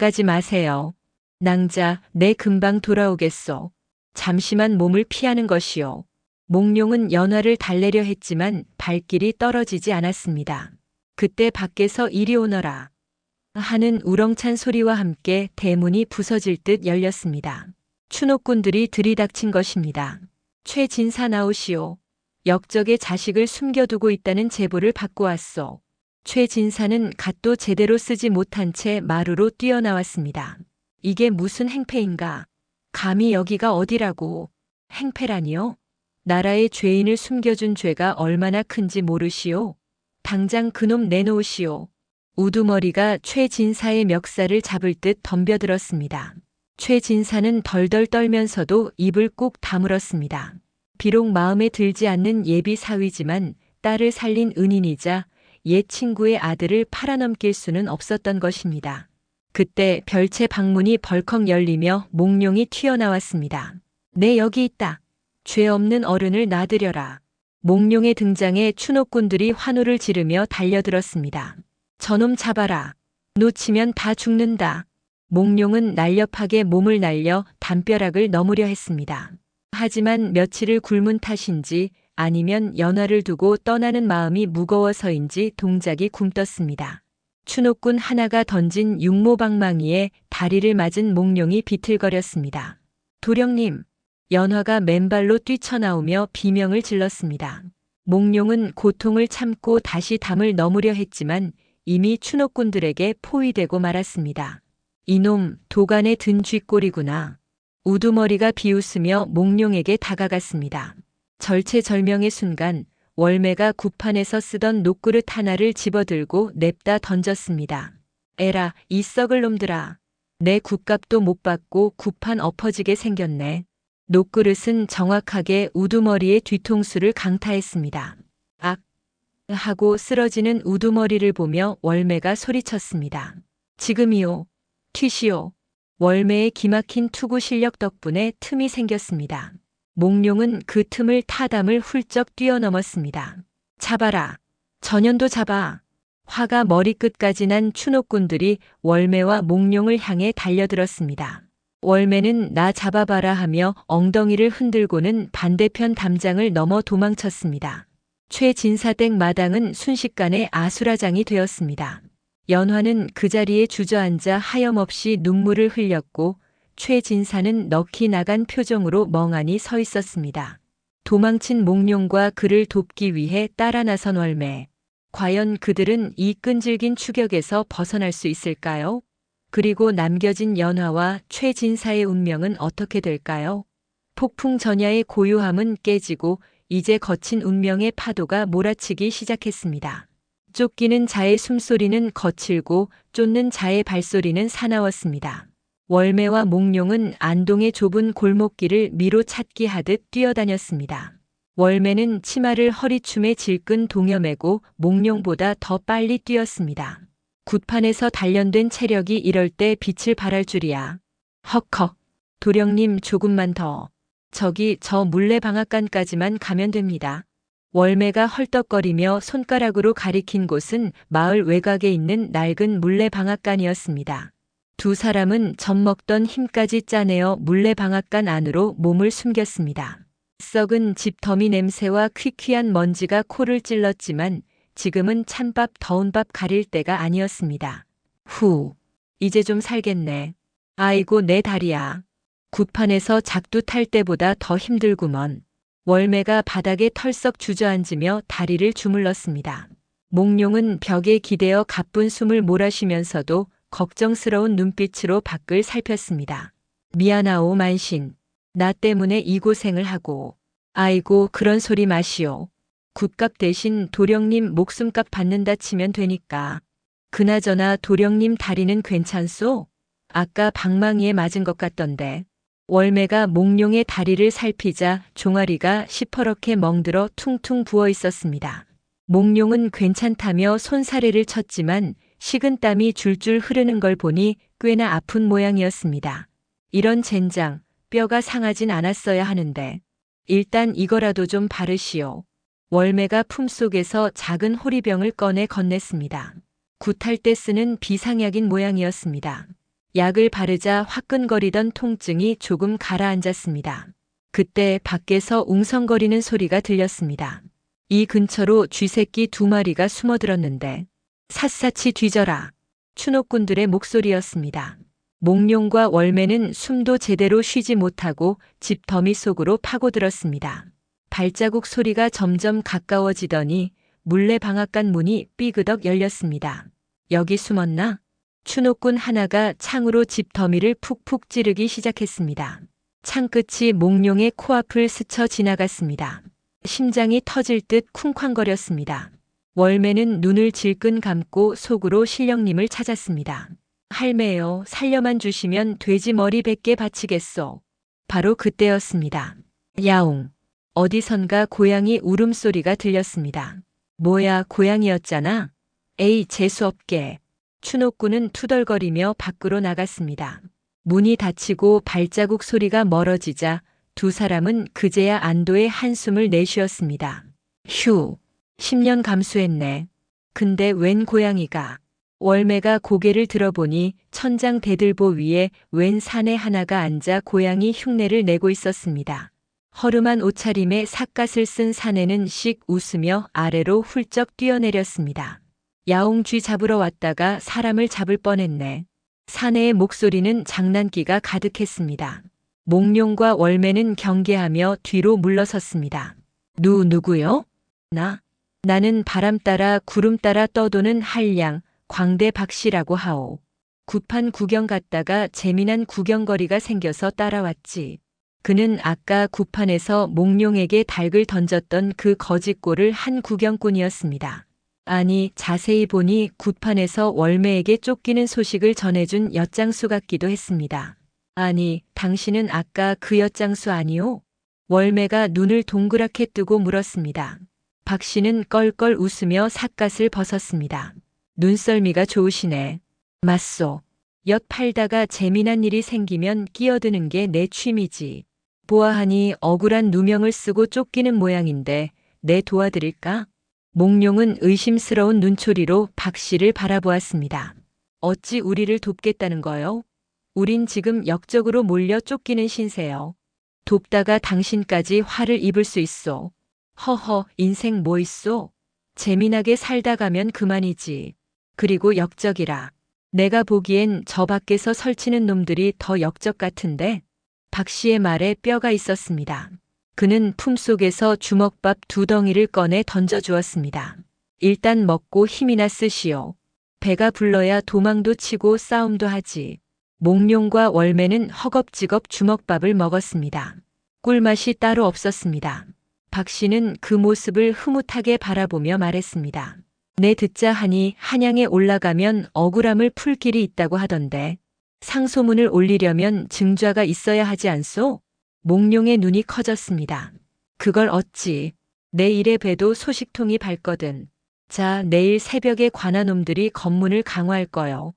가지 마세요. 낭자, 내 금방 돌아오겠소. 잠시만 몸을 피하는 것이요. 몽룡은 연화를 달래려 했지만 발길이 떨어지지 않았습니다. 그때 밖에서 이리 오너라 하는 우렁찬 소리와 함께 대문이 부서질 듯 열렸습니다. 추노꾼들이 들이닥친 것입니다. 최진사 나오시오. 역적의 자식을 숨겨두고 있다는 제보를 받고 왔소. 최진사는 갓도 제대로 쓰지 못한 채 마루로 뛰어나왔습니다. 이게 무슨 행패인가? 감히 여기가 어디라고? 행패라니요? 나라의 죄인을 숨겨준 죄가 얼마나 큰지 모르시오? 당장 그놈 내놓으시오. 우두머리가 최 진사의 멱살을 잡을 듯 덤벼들었습니다. 최 진사는 덜덜 떨면서도 입을 꾹 다물었습니다. 비록 마음에 들지 않는 예비 사위지만 딸을 살린 은인이자 옛 친구의 아들을 팔아넘길 수는 없었던 것입니다. 그때 별채 방문이 벌컥 열리며 몽룡이 튀어나왔습니다. 네, 여기 있다. 죄 없는 어른을 놔드려라. 몽룡의 등장에 추노꾼들이 환호를 지르며 달려들었습니다. 저놈 잡아라. 놓치면 다 죽는다. 몽룡은 날렵하게 몸을 날려 담벼락을 넘으려 했습니다. 하지만 며칠을 굶은 탓인지 아니면 연화를 두고 떠나는 마음이 무거워서인지 동작이 굼떴습니다. 추노꾼 하나가 던진 육모방망이에 다리를 맞은 몽룡이 비틀거렸습니다. 도령님, 연화가 맨발로 뛰쳐나오며 비명을 질렀습니다. 몽룡은 고통을 참고 다시 담을 넘으려 했지만 이미 추노꾼들에게 포위되고 말았습니다. 이놈 도간에 든 쥐꼬리구나. 우두머리가 비웃으며 몽룡에게 다가갔습니다. 절체절명의 순간 월매가 굿판에서 쓰던 녹그릇 하나를 집어들고 냅다 던졌습니다. 에라, 이 썩을 놈들아. 내 굿값도 못 받고 굿판 엎어지게 생겼네. 녹그릇은 정확하게 우두머리의 뒤통수를 강타했습니다. 악! 하고 쓰러지는 우두머리를 보며 월매가 소리쳤습니다. 지금이요. 튀시오. 월매의 기막힌 투구 실력 덕분에 틈이 생겼습니다. 몽룡은 그 틈을 타담을 훌쩍 뛰어넘었습니다. 잡아라. 전현도 잡아. 화가 머리끝까지 난 추노꾼들이 월매와 몽룡을 향해 달려들었습니다. 월매는 나 잡아봐라 하며 엉덩이를 흔들고는 반대편 담장을 넘어 도망쳤습니다. 최 진사댁 마당은 순식간에 아수라장이 되었습니다. 연화는 그 자리에 주저앉아 하염없이 눈물을 흘렸고 최 진사는 넋이 나간 표정으로 멍하니 서 있었습니다. 도망친 몽룡과 그를 돕기 위해 따라 나선 월매. 과연 그들은 이 끈질긴 추격에서 벗어날 수 있을까요? 그리고 남겨진 연화와 최 진사의 운명은 어떻게 될까요? 폭풍 전야의 고요함은 깨지고 이제 거친 운명의 파도가 몰아치기 시작했습니다. 쫓기는 자의 숨소리는 거칠고 쫓는 자의 발소리는 사나웠습니다. 월매와 몽룡은 안동의 좁은 골목길을 미로 찾기 하듯 뛰어다녔습니다. 월매는 치마를 허리춤에 질끈 동여매고 몽룡보다 더 빨리 뛰었습니다. 굿판에서 단련된 체력이 이럴 때 빛을 발할 줄이야. 헉헉. 도령님, 조금만 더. 저기 저 물레방앗간까지만 가면 됩니다. 월매가 헐떡거리며 손가락으로 가리킨 곳은 마을 외곽에 있는 낡은 물레방앗간이었습니다. 두 사람은 젖먹던 힘까지 짜내어 물레방앗간 안으로 몸을 숨겼습니다. 썩은 집 더미 냄새와 퀴퀴한 먼지가 코를 찔렀지만 지금은 찬밥 더운 밥 가릴 때가 아니었습니다. 후, 이제 좀 살겠네. 아이고 내 다리야. 굿판에서 작두 탈 때보다 더 힘들구먼. 월매가 바닥에 털썩 주저앉으며 다리를 주물렀습니다. 몽룡은 벽에 기대어 가쁜 숨을 몰아쉬면서도 걱정스러운 눈빛으로 밖을 살폈습니다. 미안하오 만신. 나 때문에 이 고생을 하고. 아이고 그런 소리 마시오. 굿값 대신 도령님 목숨값 받는다 치면 되니까. 그나저나 도령님 다리는 괜찮소? 아까 방망이에 맞은 것 같던데. 월매가 몽룡의 다리를 살피자 종아리가 시퍼렇게 멍들어 퉁퉁 부어 있었습니다. 몽룡은 괜찮다며 손사래를 쳤지만 식은땀이 줄줄 흐르는 걸 보니 꽤나 아픈 모양이었습니다. 이런 젠장, 뼈가 상하진 않았어야 하는데. 일단 이거라도 좀 바르시오. 월매가 품속에서 작은 호리병을 꺼내 건넸습니다. 굿할 때 쓰는 비상약인 모양이었습니다. 약을 바르자 화끈거리던 통증이 조금 가라앉았습니다. 그때 밖에서 웅성거리는 소리가 들렸습니다. 이 근처로 쥐새끼 2마리가 숨어들었는데 샅샅이 뒤져라. 추노꾼들의 목소리였습니다. 몽룡과 월매는 숨도 제대로 쉬지 못하고 집 더미 속으로 파고들었습니다. 발자국 소리가 점점 가까워지더니 물레방앗간 문이 삐그덕 열렸습니다. 여기 숨었나? 추노꾼 하나가 창으로 집 더미를 푹푹 찌르기 시작했습니다. 창끝이 몽룡의 코앞을 스쳐 지나갔습니다. 심장이 터질 듯 쿵쾅거렸습니다. 월매는 눈을 질끈 감고 속으로 신령님을 찾았습니다. 할매요, 살려만 주시면 돼지 머리 100개 바치겠소. 바로 그때였습니다. 야옹. 어디선가 고양이 울음소리가 들렸습니다. 뭐야, 고양이였잖아. 에이, 재수없게. 추노꾼은 투덜거리며 밖으로 나갔습니다. 문이 닫히고 발자국 소리가 멀어지자 두 사람은 그제야 안도의 한숨을 내쉬었습니다. 휴, 10년 감수했네. 근데 웬 고양이가. 월매가 고개를 들어보니 천장 대들보 위에 웬 사내 하나가 앉아 고양이 흉내를 내고 있었습니다. 허름한 옷차림에 삿갓을 쓴 사내는 씩 웃으며 아래로 훌쩍 뛰어내렸습니다. 야옹, 쥐 잡으러 왔다가 사람을 잡을 뻔했네. 사내의 목소리는 장난기가 가득했습니다. 몽룡과 월매는 경계하며 뒤로 물러섰습니다. 누구요? 나는 바람 따라 구름 따라 떠도는 한량, 광대 박씨라고 하오. 굿판 구경 갔다가 재미난 구경거리가 생겨서 따라왔지. 그는 아까 굿판에서 몽룡에게 닭을 던졌던 그 거짓골을 한 구경꾼이었습니다. 아니, 자세히 보니 굿판에서 월매에게 쫓기는 소식을 전해준 엿장수 같기도 했습니다. 아니, 당신은 아까 그 엿장수 아니오? 월매가 눈을 동그랗게 뜨고 물었습니다. 박 씨는 껄껄 웃으며 삿갓을 벗었습니다. 눈썰미가 좋으시네. 맞소. 엿 팔다가 재미난 일이 생기면 끼어드는 게 내 취미지. 보아하니 억울한 누명을 쓰고 쫓기는 모양인데 내 도와드릴까? 몽룡은 의심스러운 눈초리로 박 씨를 바라보았습니다. 어찌 우리를 돕겠다는 거요? 우린 지금 역적으로 몰려 쫓기는 신세요. 돕다가 당신까지 화를 입을 수 있소. 허허, 인생 뭐 있소? 재미나게 살다 가면 그만이지. 그리고 역적이라. 내가 보기엔 저 밖에서 설치는 놈들이 더 역적 같은데? 박 씨의 말에 뼈가 있었습니다. 그는 품속에서 주먹밥 2덩이를 꺼내 던져주었습니다. 일단 먹고 힘이나 쓰시오. 배가 불러야 도망도 치고 싸움도 하지. 몽룡과 월매는 허겁지겁 주먹밥을 먹었습니다. 꿀맛이 따로 없었습니다. 박 씨는 그 모습을 흐뭇하게 바라보며 말했습니다. 내 듣자 하니 한양에 올라가면 억울함을 풀 길이 있다고 하던데 상소문을 올리려면 증좌가 있어야 하지 않소? 몽룡의 눈이 커졌습니다. 그걸 어찌. 내 일에 배도 소식통이 밝거든. 자, 내일 새벽에 관아놈들이 검문을 강화할 거요.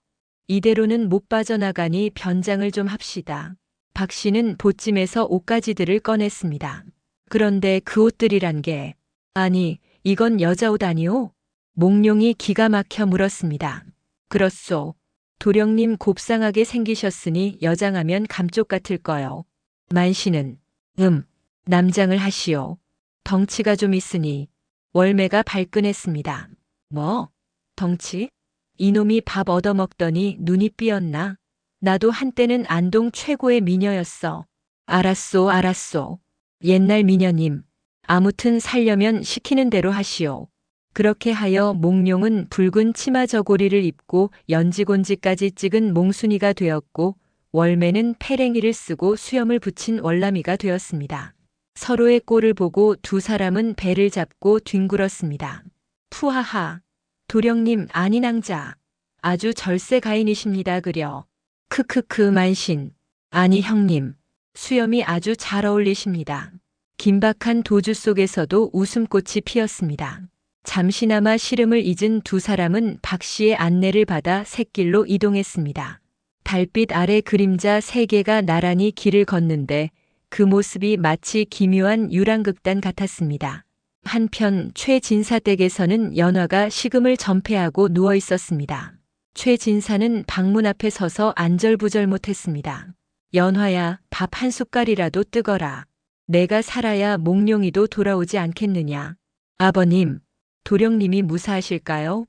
이대로는 못 빠져나가니 변장을 좀 합시다. 박 씨는 보찜에서 옷가지들을 꺼냈습니다. 그런데 그 옷들이란 게. 아니, 이건 여자 옷 아니오? 몽룡이 기가 막혀 물었습니다. 그렇소. 도령님 곱상하게 생기셨으니 여장하면 감쪽 같을 거요. 만씨는 남장을 하시오. 덩치가 좀 있으니. 월매가 발끈했습니다. 뭐? 덩치? 이놈이 밥 얻어먹더니 눈이 삐었나? 나도 한때는 안동 최고의 미녀였어. 알았소. 옛날 미녀님. 아무튼 살려면 시키는 대로 하시오. 그렇게 하여 몽룡은 붉은 치마 저고리를 입고 연지곤지까지 찍은 몽순이가 되었고 월매는 패랭이를 쓰고 수염을 붙인 월남이가 되었습니다. 서로의 꼴을 보고 두 사람은 배를 잡고 뒹굴었습니다. 푸하하. 도령님 아니낭자. 아주 절세 가인이십니다 그려. 크크크 만신. 아니 형님. 수염이 아주 잘 어울리십니다. 긴박한 도주 속에서도 웃음꽃이 피었습니다. 잠시나마 시름을 잊은 두 사람은 박 씨의 안내를 받아 샛길로 이동했습니다. 달빛 아래 그림자 3개가 나란히 길을 걷는데 그 모습이 마치 기묘한 유랑극단 같았습니다. 한편 최진사 댁에서는 연화가 식음을 전폐하고 누워 있었습니다. 최진사는 방문 앞에 서서 안절부절 못했습니다. 연화야, 밥 한 숟갈이라도 뜨거라. 내가 살아야 몽룡이도 돌아오지 않겠느냐. 아버님, 도령님이 무사하실까요?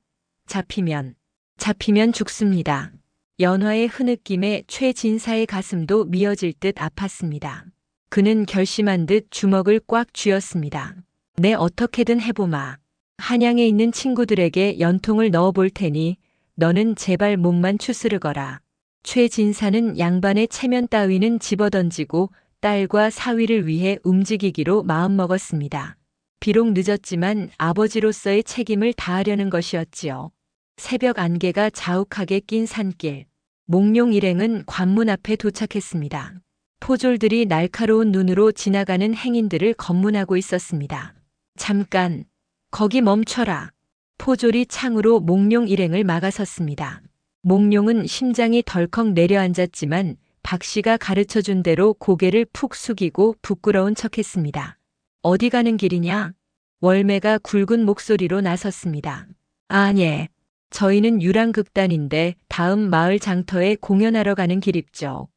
잡히면 죽습니다. 연화의 흐느낌에 최진사의 가슴도 미어질 듯 아팠습니다. 그는 결심한 듯 주먹을 꽉 쥐었습니다. 내 어떻게든 해보마. 한양에 있는 친구들에게 연통을 넣어볼 테니 너는 제발 몸만 추스르거라. 최진사는 양반의 체면 따위는 집어던지고 딸과 사위를 위해 움직이기로 마음먹었습니다. 비록 늦었지만 아버지로서의 책임을 다하려는 것이었지요. 새벽 안개가 자욱하게 낀 산길. 몽룡 일행은 관문 앞에 도착했습니다. 포졸들이 날카로운 눈으로 지나가는 행인들을 검문하고 있었습니다. 잠깐, 거기 멈춰라. 포졸이 창으로 몽룡 일행을 막아섰습니다. 몽룡은 심장이 덜컥 내려앉았지만 박 씨가 가르쳐준 대로 고개를 푹 숙이고 부끄러운 척했습니다. 어디 가는 길이냐? 월매가 굵은 목소리로 나섰습니다. 아니, 저희는 유랑극단인데 다음 마을 장터에 공연하러 가는 길입죠.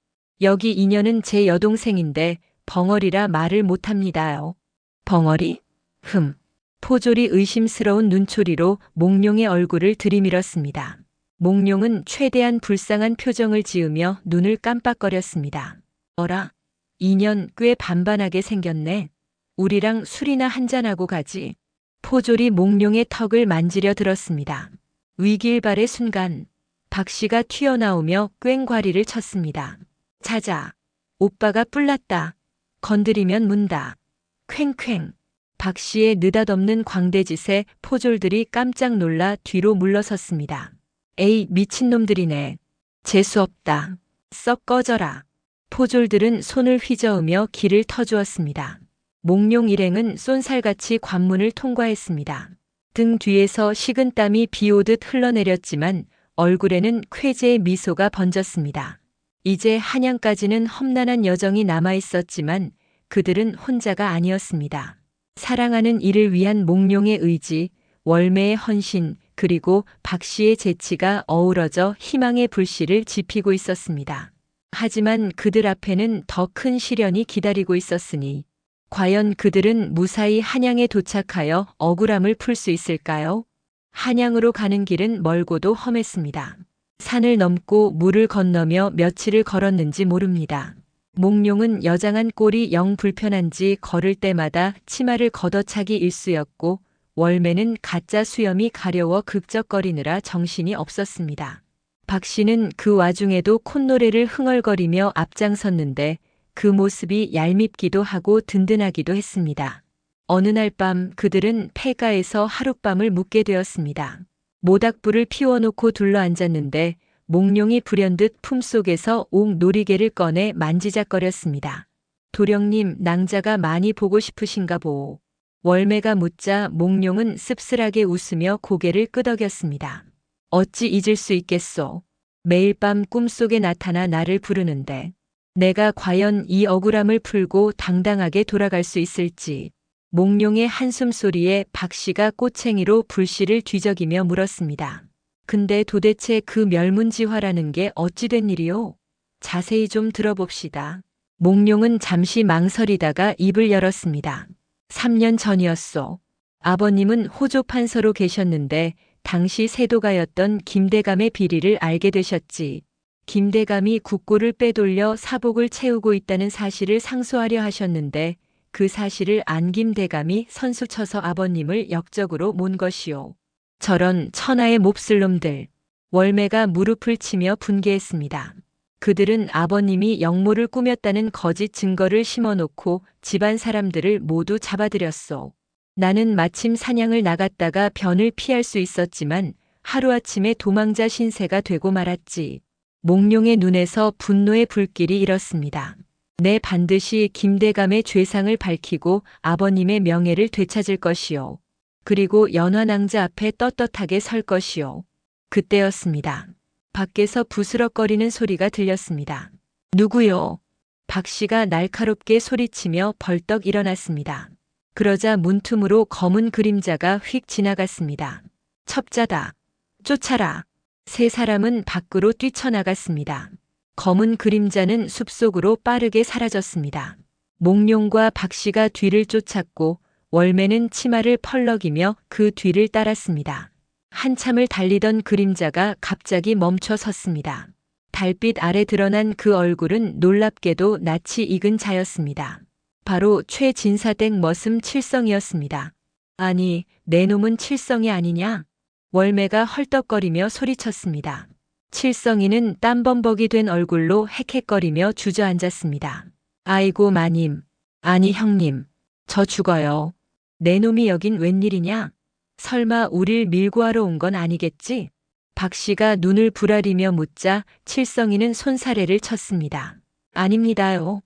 여기 인연은 제 여동생인데 벙어리라 말을 못합니다요. 벙어리? 포졸이 의심스러운 눈초리로 몽룡의 얼굴을 들이밀었습니다. 몽룡은 최대한 불쌍한 표정을 지으며 눈을 깜빡거렸습니다. 어라, 인연 꽤 반반하게 생겼네. 우리랑 술이나 한잔하고 가지. 포졸이 몽룡의 턱을 만지려 들었습니다. 위기일발의 순간 박 씨가 튀어나오며 꽹과리를 쳤습니다. 자자, 오빠가 뿔났다. 건드리면 문다. 퀭퀭. 박 씨의 느닷없는 광대짓에 포졸들이 깜짝 놀라 뒤로 물러섰습니다. 에이, 미친놈들이네. 재수없다. 썩 꺼져라. 포졸들은 손을 휘저으며 길을 터주었습니다. 몽룡 일행은 쏜살같이 관문을 통과했습니다. 등 뒤에서 식은땀이 비오듯 흘러내렸지만 얼굴에는 쾌재의 미소가 번졌습니다. 이제 한양까지는 험난한 여정이 남아있었지만 그들은 혼자가 아니었습니다. 사랑하는 이를 위한 몽룡의 의지, 월매의 헌신, 그리고 박 씨의 재치가 어우러져 희망의 불씨를 지피고 있었습니다. 하지만 그들 앞에는 더 큰 시련이 기다리고 있었으니 과연 그들은 무사히 한양에 도착하여 억울함을 풀 수 있을까요? 한양으로 가는 길은 멀고도 험했습니다. 산을 넘고 물을 건너며 며칠을 걸었는지 모릅니다. 몽룡은 여장한 꼴이 영 불편한지 걸을 때마다 치마를 걷어차기 일쑤였고 월매는 가짜 수염이 가려워 극적거리느라 정신이 없었습니다. 박 씨는 그 와중에도 콧노래를 흥얼거리며 앞장섰는데 그 모습이 얄밉기도 하고 든든하기도 했습니다. 어느 날 밤 그들은 폐가에서 하룻밤을 묵게 되었습니다. 모닥불을 피워놓고 둘러앉았는데 몽룡이 불현듯 품속에서 옥 놀이개를 꺼내 만지작거렸습니다. 도령님, 낭자가 많이 보고 싶으신가 보오. 월매가 묻자 몽룡은 씁쓸하게 웃으며 고개를 끄덕였습니다. 어찌 잊을 수 있겠소. 매일 밤 꿈속에 나타나 나를 부르는데 내가 과연 이 억울함을 풀고 당당하게 돌아갈 수 있을지. 몽룡의 한숨 소리에 박 씨가 꼬챙이로 불씨를 뒤적이며 물었습니다. 근데 도대체 그 멸문지화라는 게 어찌 된 일이오? 자세히 좀 들어봅시다. 몽룡은 잠시 망설이다가 입을 열었습니다. 3년 전이었소. 아버님은 호조 판서로 계셨는데 당시 세도가였던 김대감의 비리를 알게 되셨지. 김대감이 국고를 빼돌려 사복을 채우고 있다는 사실을 상소하려 하셨는데 그 사실을 안 김대감이 선수쳐서 아버님을 역적으로 몬 것이오. 저런 천하의 몹쓸 놈들. 월매가 무릎을 치며 분개했습니다. 그들은 아버님이 역모를 꾸몄다는 거짓 증거를 심어놓고 집안 사람들을 모두 잡아들였소. 나는 마침 사냥을 나갔다가 변을 피할 수 있었지만 하루아침에 도망자 신세가 되고 말았지. 몽룡의 눈에서 분노의 불길이 일었습니다. 내 반드시 김대감의 죄상을 밝히고 아버님의 명예를 되찾을 것이요. 그리고 연화낭자 앞에 떳떳하게 설 것이요. 그때였습니다. 밖에서 부스럭거리는 소리가 들렸습니다. 누구요? 박 씨가 날카롭게 소리치며 벌떡 일어났습니다. 그러자 문틈으로 검은 그림자가 휙 지나갔습니다. 첩자다. 쫓아라. 세 사람은 밖으로 뛰쳐나갔습니다. 검은 그림자는 숲속으로 빠르게 사라졌습니다. 몽룡과 박 씨가 뒤를 쫓았고 월매는 치마를 펄럭이며 그 뒤를 따랐습니다. 한참을 달리던 그림자가 갑자기 멈춰 섰습니다. 달빛 아래 드러난 그 얼굴은 놀랍게도 낯이 익은 자였습니다. 바로 최진사댁 머슴 칠성이었습니다. 아니, 내 놈은 칠성이 아니냐? 월매가 헐떡거리며 소리쳤습니다. 칠성이는 땀범벅이 된 얼굴로 헥헥거리며 주저앉았습니다. 아이고 마님. 아니 형님. 저 죽어요. 내 놈이 여긴 웬일이냐? 설마 우릴 밀고 하러 온 건 아니겠지? 박 씨가 눈을 부라리며 묻자 칠성이는 손사래를 쳤습니다. 아닙니다요.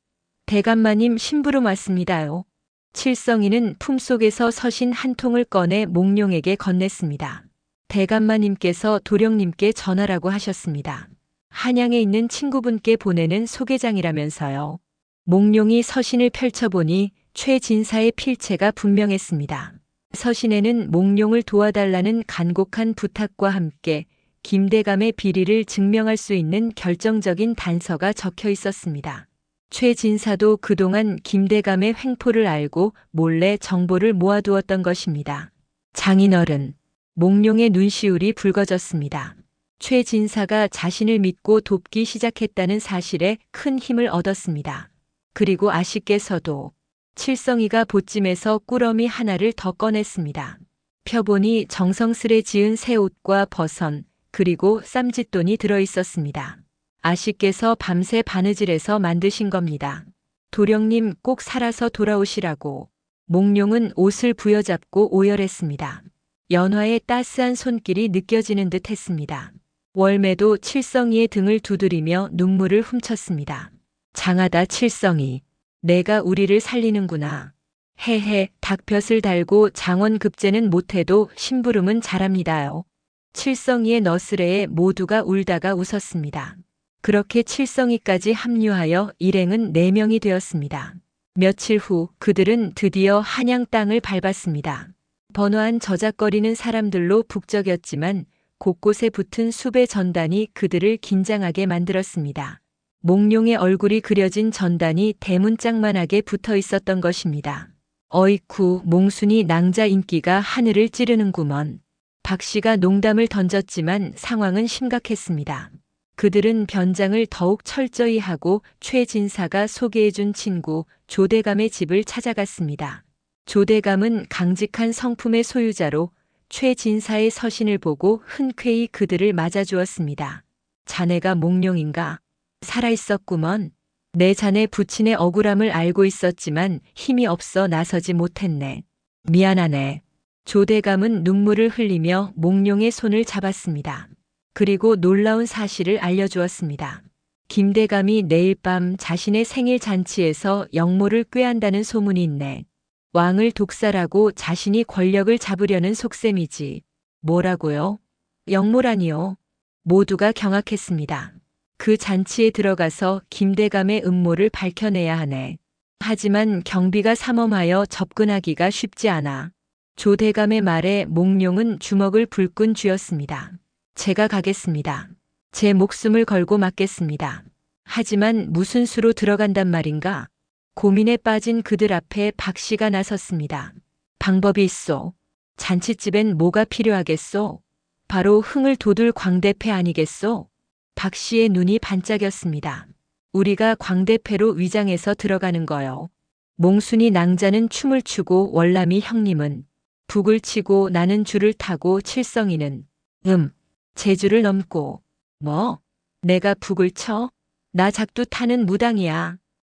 대감마님 심부름 왔습니다요. 칠성이는 품속에서 서신 한 통을 꺼내 몽룡에게 건넸습니다. 대감마님께서 도령님께 전하라고 하셨습니다. 한양에 있는 친구분께 보내는 소개장이라면서요. 몽룡이 서신을 펼쳐보니 최진사의 필체가 분명했습니다. 서신에는 몽룡을 도와달라는 간곡한 부탁과 함께 김대감의 비리를 증명할 수 있는 결정적인 단서가 적혀 있었습니다. 최진사도 그동안 김대감의 횡포를 알고 몰래 정보를 모아두었던 것입니다. 장인어른, 몽룡의 눈시울이 붉어졌습니다. 최진사가 자신을 믿고 돕기 시작했다는 사실에 큰 힘을 얻었습니다. 그리고 아쉽게서도 칠성이가 보찜에서 꾸러미 하나를 더 꺼냈습니다. 펴보니 정성스레 지은 새 옷과 버선, 그리고 쌈짓돈이 들어있었습니다. 아씨께서 밤새 바느질해서 만드신 겁니다. 도령님 꼭 살아서 돌아오시라고. 몽룡은 옷을 부여잡고 오열했습니다. 연화의 따스한 손길이 느껴지는 듯 했습니다. 월매도 칠성이의 등을 두드리며 눈물을 훔쳤습니다. 장하다 칠성이. 내가 우리를 살리는구나. 헤헤, 닭볕을 달고 장원급제는 못해도 심부름은 잘합니다요. 칠성이의 너스레에 모두가 울다가 웃었습니다. 그렇게 칠성이까지 합류하여 일행은 4명이 되었습니다. 며칠 후 그들은 드디어 한양 땅을 밟았습니다. 번화한 저작거리는 사람들로 북적였지만 곳곳에 붙은 수배 전단이 그들을 긴장하게 만들었습니다. 몽룡의 얼굴이 그려진 전단이 대문짝만하게 붙어 있었던 것입니다. 어이쿠, 몽순이 낭자 인기가 하늘을 찌르는구먼. 박 씨가 농담을 던졌지만 상황은 심각했습니다. 그들은 변장을 더욱 철저히 하고 최진사가 소개해준 친구 조대감의 집을 찾아갔습니다. 조대감은 강직한 성품의 소유자로 최진사의 서신을 보고 흔쾌히 그들을 맞아주었습니다. 자네가 몽룡인가? 살아있었구먼. 내 자네 부친의 억울함을 알고 있었지만 힘이 없어 나서지 못했네. 미안하네. 조대감은 눈물을 흘리며 몽룡의 손을 잡았습니다. 그리고 놀라운 사실을 알려주었습니다. 김대감이 내일 밤 자신의 생일 잔치에서 영모를 꾀한다는 소문이 있네. 왕을 독살하고 자신이 권력을 잡으려는 속셈이지. 뭐라고요? 영모라니요. 모두가 경악했습니다. 그 잔치에 들어가서 김대감의 음모를 밝혀내야 하네. 하지만 경비가 삼엄하여 접근하기가 쉽지 않아. 조대감의 말에 몽룡은 주먹을 불끈 쥐었습니다. 제가 가겠습니다. 제 목숨을 걸고 맞겠습니다. 하지만 무슨 수로 들어간단 말인가? 고민에 빠진 그들 앞에 박 씨가 나섰습니다. 방법이 있소. 잔치집엔 뭐가 필요하겠소? 바로 흥을 돋울 광대패 아니겠소? 박 씨의 눈이 반짝였습니다. 우리가 광대패로 위장해서 들어가는 거요. 몽순이 낭자는 춤을 추고 월남이 형님은 북을 치고 나는 줄을 타고 칠성이는 제주를 넘고. 뭐? 내가 북을 쳐? 나 작두 타는 무당이야.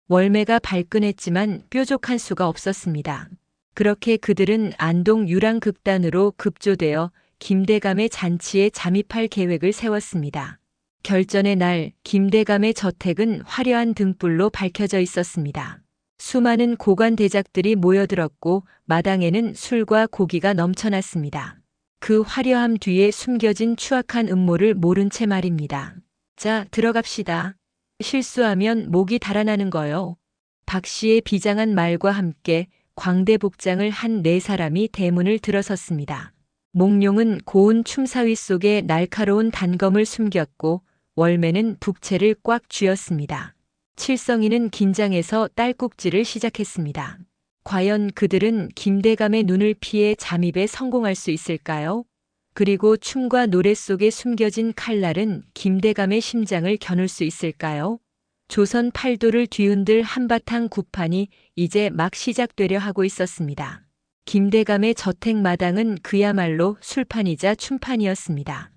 월매가 발끈했지만 뾰족한 수가 없었습니다. 그렇게 그들은 안동 유랑극단으로 급조되어 김대감의 잔치에 잠입할 계획을 세웠습니다. 결전의 날 김대감의 저택은 화려한 등불로 밝혀져 있었습니다. 수많은 고관 대작들이 모여들었고 마당에는 술과 고기가 넘쳐났습니다. 그 화려함 뒤에 숨겨진 추악한 음모를 모른 채 말입니다. 자, 들어갑시다. 실수하면 목이 달아나는 거요. 박 씨의 비장한 말과 함께 광대 복장을 한 4사람이 대문을 들어섰습니다. 몽룡은 고운 춤사위 속에 날카로운 단검을 숨겼고 월매는 북채를 꽉 쥐었습니다. 칠성이는 긴장해서 딸꾹질을 시작했습니다. 과연 그들은 김대감의 눈을 피해 잠입에 성공할 수 있을까요? 그리고 춤과 노래 속에 숨겨진 칼날은 김대감의 심장을 겨눌 수 있을까요? 조선 팔도를 뒤흔들 한바탕 구판이 이제 막 시작되려 하고 있었습니다. 김대감의 저택 마당은 그야말로 술판이자 춤판이었습니다.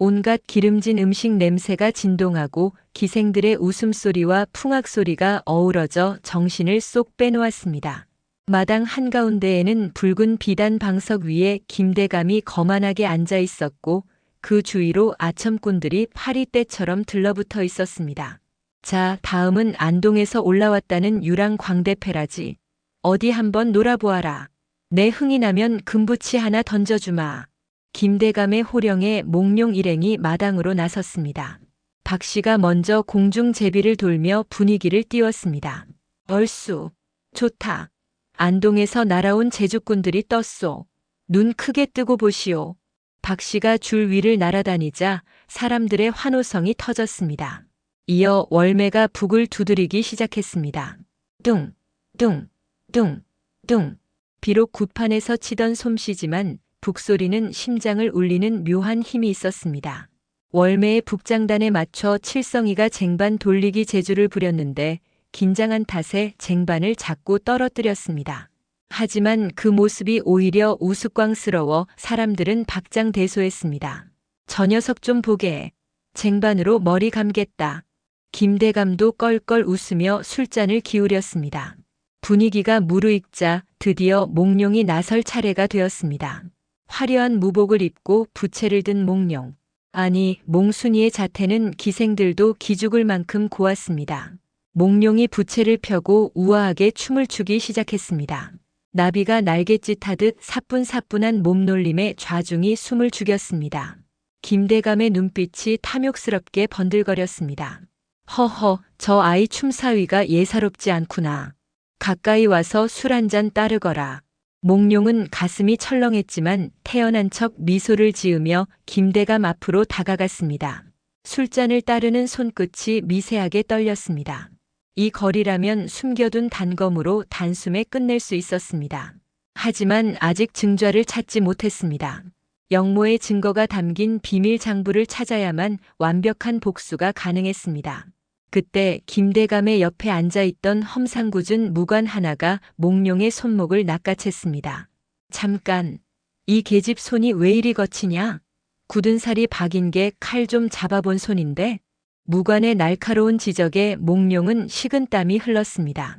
온갖 기름진 음식 냄새가 진동하고 기생들의 웃음소리와 풍악소리가 어우러져 정신을 쏙 빼놓았습니다. 마당 한가운데에는 붉은 비단 방석 위에 김대감이 거만하게 앉아 있었고 그 주위로 아첨꾼들이 파리떼처럼 들러붙어 있었습니다. 자, 다음은 안동에서 올라왔다는 유랑 광대패라지. 어디 한번 놀아보아라. 내 흥이 나면 금부치 하나 던져주마. 김대감의 호령에 몽룡 일행이 마당으로 나섰습니다. 박 씨가 먼저 공중제비를 돌며 분위기를 띄웠습니다. 얼쑤, 좋다. 안동에서 날아온 제주꾼들이 떴소. 눈 크게 뜨고 보시오. 박 씨가 줄 위를 날아다니자 사람들의 환호성이 터졌습니다. 이어 월매가 북을 두드리기 시작했습니다. 뚱, 뚱, 뚱, 뚱. 비록 굿판에서 치던 솜씨지만 북소리는 심장을 울리는 묘한 힘이 있었습니다. 월매의 북장단에 맞춰 칠성이가 쟁반 돌리기 재주를 부렸는데 긴장한 탓에 쟁반을 자꾸 떨어뜨렸습니다. 하지만 그 모습이 오히려 우스꽝스러워 사람들은 박장대소했습니다. 저 녀석 좀 보게. 쟁반으로 머리 감겠다. 김대감도 껄껄 웃으며 술잔을 기울였습니다. 분위기가 무르익자 드디어 몽룡이 나설 차례가 되었습니다. 화려한 무복을 입고 부채를 든 몽룡. 아니, 몽순이의 자태는 기생들도 기죽을 만큼 고왔습니다. 몽룡이 부채를 펴고 우아하게 춤을 추기 시작했습니다. 나비가 날갯짓하듯 사뿐사뿐한 몸놀림에 좌중이 숨을 죽였습니다. 김대감의 눈빛이 탐욕스럽게 번들거렸습니다. 허허, 저 아이 춤사위가 예사롭지 않구나. 가까이 와서 술 한 잔 따르거라. 몽룡은 가슴이 철렁했지만 태연한 척 미소를 지으며 김대감 앞으로 다가갔습니다. 술잔을 따르는 손끝이 미세하게 떨렸습니다. 이 거리라면 숨겨둔 단검으로 단숨에 끝낼 수 있었습니다. 하지만 아직 증좌를 찾지 못했습니다. 영모의 증거가 담긴 비밀 장부를 찾아야만 완벽한 복수가 가능했습니다. 그때 김대감의 옆에 앉아있던 험상궂은 무관 하나가 몽룡의 손목을 낚아챘습니다. 잠깐, 이 계집 손이 왜 이리 거치냐? 굳은 살이 박인 게 칼 좀 잡아본 손인데? 무관의 날카로운 지적에 몽룡은 식은땀이 흘렀습니다.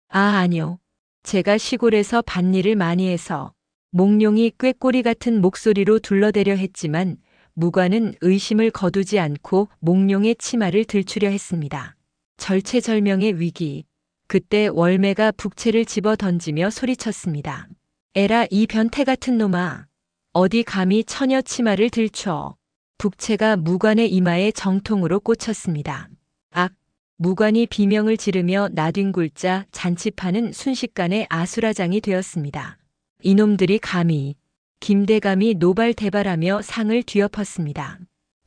아, 아니요. 제가 시골에서 밭일을 많이 해서. 몽룡이 꾀꼬리 같은 목소리로 둘러대려 했지만 무관은 의심을 거두지 않고 몽룡의 치마를 들추려 했습니다. 절체절명의 위기. 그때 월매가 북채를 집어 던지며 소리쳤습니다. 에라, 이 변태 같은 놈아. 어디 감히 처녀 치마를 들춰. 북채가 무관의 이마에 정통으로 꽂혔습니다. 악! 무관이 비명을 지르며 나뒹굴자 잔치판은 순식간에 아수라장이 되었습니다. 이놈들이 감히. 김대감이 노발대발하며 상을 뒤엎었습니다.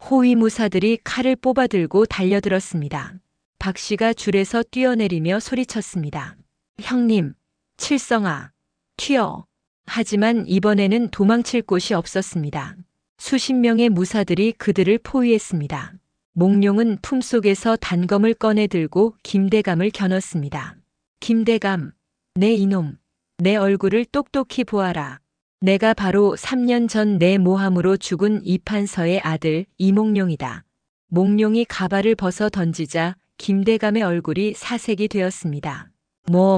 호위무사들이 칼을 뽑아들고 달려들었습니다. 박 씨가 줄에서 뛰어내리며 소리쳤습니다. 형님, 칠성아, 튀어. 하지만 이번에는 도망칠 곳이 없었습니다. 수십 명의 무사들이 그들을 포위했습니다. 몽룡은 품속에서 단검을 꺼내 들고 김대감을 겨눴습니다. 김대감, 내 이놈, 내 얼굴을 똑똑히 보아라. 내가 바로 3년 전 내 모함으로 죽은 이판서의 아들 이몽룡이다. 몽룡이 가발을 벗어 던지자 김대감의 얼굴이 사색이 되었습니다.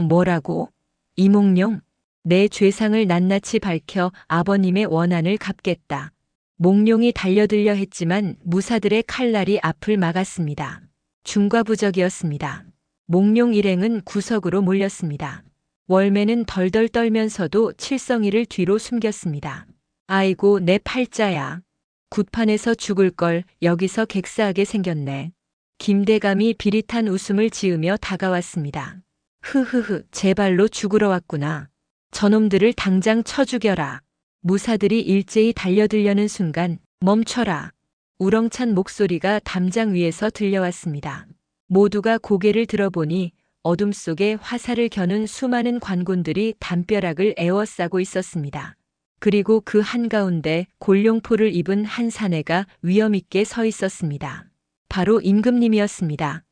뭐라고? 이몽룡? 내 죄상을 낱낱이 밝혀 아버님의 원한을 갚겠다. 몽룡이 달려들려 했지만 무사들의 칼날이 앞을 막았습니다. 중과부적이었습니다. 몽룡 일행은 구석으로 몰렸습니다. 월매는 덜덜 떨면서도 칠성이를 뒤로 숨겼습니다. 아이고, 내 팔자야. 굿판에서 죽을 걸 여기서 객사하게 생겼네. 김대감이 비릿한 웃음을 지으며 다가왔습니다. 흐흐흐, 제 발로 죽으러 왔구나. 저놈들을 당장 쳐 죽여라. 무사들이 일제히 달려들려는 순간 멈춰라. 우렁찬 목소리가 담장 위에서 들려왔습니다. 모두가 고개를 들어보니 어둠 속에 화살을 겨눈 수많은 관군들이 담벼락을 에워싸고 있었습니다. 그리고 그 한가운데 골룡포를 입은 한 사내가 위엄있게 서 있었습니다. 바로 임금님이었습니다.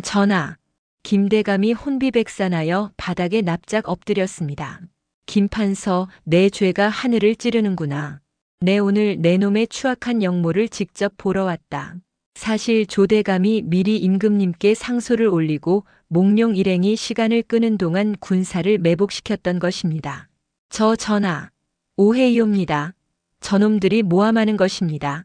전하. 김대감이 혼비백산하여 바닥에 납작 엎드렸습니다. 김판서, 내 죄가 하늘을 찌르는구나. 내 오늘 내 놈의 추악한 역모를 직접 보러 왔다. 사실 조대감이 미리 임금님께 상소를 올리고 몽룡 일행이 시간을 끄는 동안 군사를 매복시켰던 것입니다. 저 전하, 오해이옵니다. 저놈들이 모함하는 것입니다.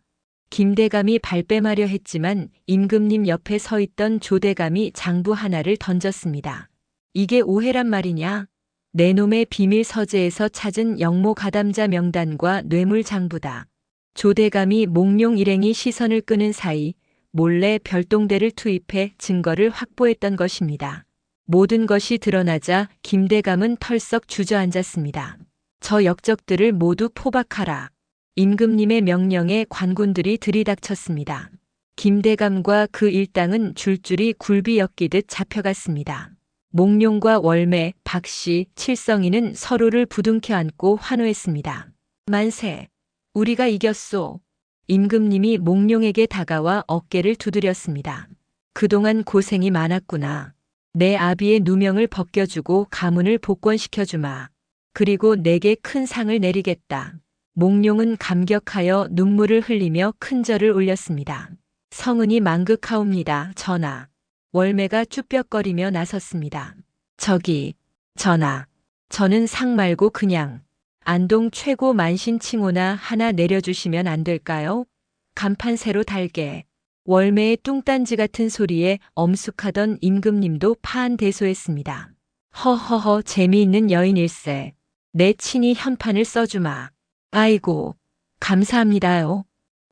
김대감이 발뺌하려 했지만 임금님 옆에 서 있던 조대감이 장부 하나를 던졌습니다. 이게 오해란 말이냐? 내 놈의 비밀 서재에서 찾은 영모 가담자 명단과 뇌물 장부다. 조대감이 몽룡 일행이 시선을 끄는 사이 몰래 별동대를 투입해 증거를 확보했던 것입니다. 모든 것이 드러나자 김대감은 털썩 주저앉았습니다. 저 역적들을 모두 포박하라. 임금님의 명령에 관군들이 들이닥쳤습니다. 김대감과 그 일당은 줄줄이 굴비 엮이듯 잡혀갔습니다. 몽룡과 월매, 박씨, 칠성이는 서로를 부둥켜 안고 환호했습니다. 만세! 우리가 이겼소. 임금님이 몽룡에게 다가와 어깨를 두드렸습니다. 그동안 고생이 많았구나. 내 아비의 누명을 벗겨주고 가문을 복권시켜주마. 그리고 내게 큰 상을 내리겠다. 몽룡은 감격하여 눈물을 흘리며 큰 절을 올렸습니다. 성은이 망극하옵니다, 전하. 월매가 쭈뼛거리며 나섰습니다. 저기, 전하. 저는 상 말고 그냥 안동 최고 만신 칭호나 하나 내려주시면 안 될까요? 간판 새로 달게. 월매의 뚱딴지 같은 소리에 엄숙하던 임금님도 파한대소했습니다. 허허허 재미있는 여인일세. 내 친히 현판을 써주마. 아이고, 감사합니다요.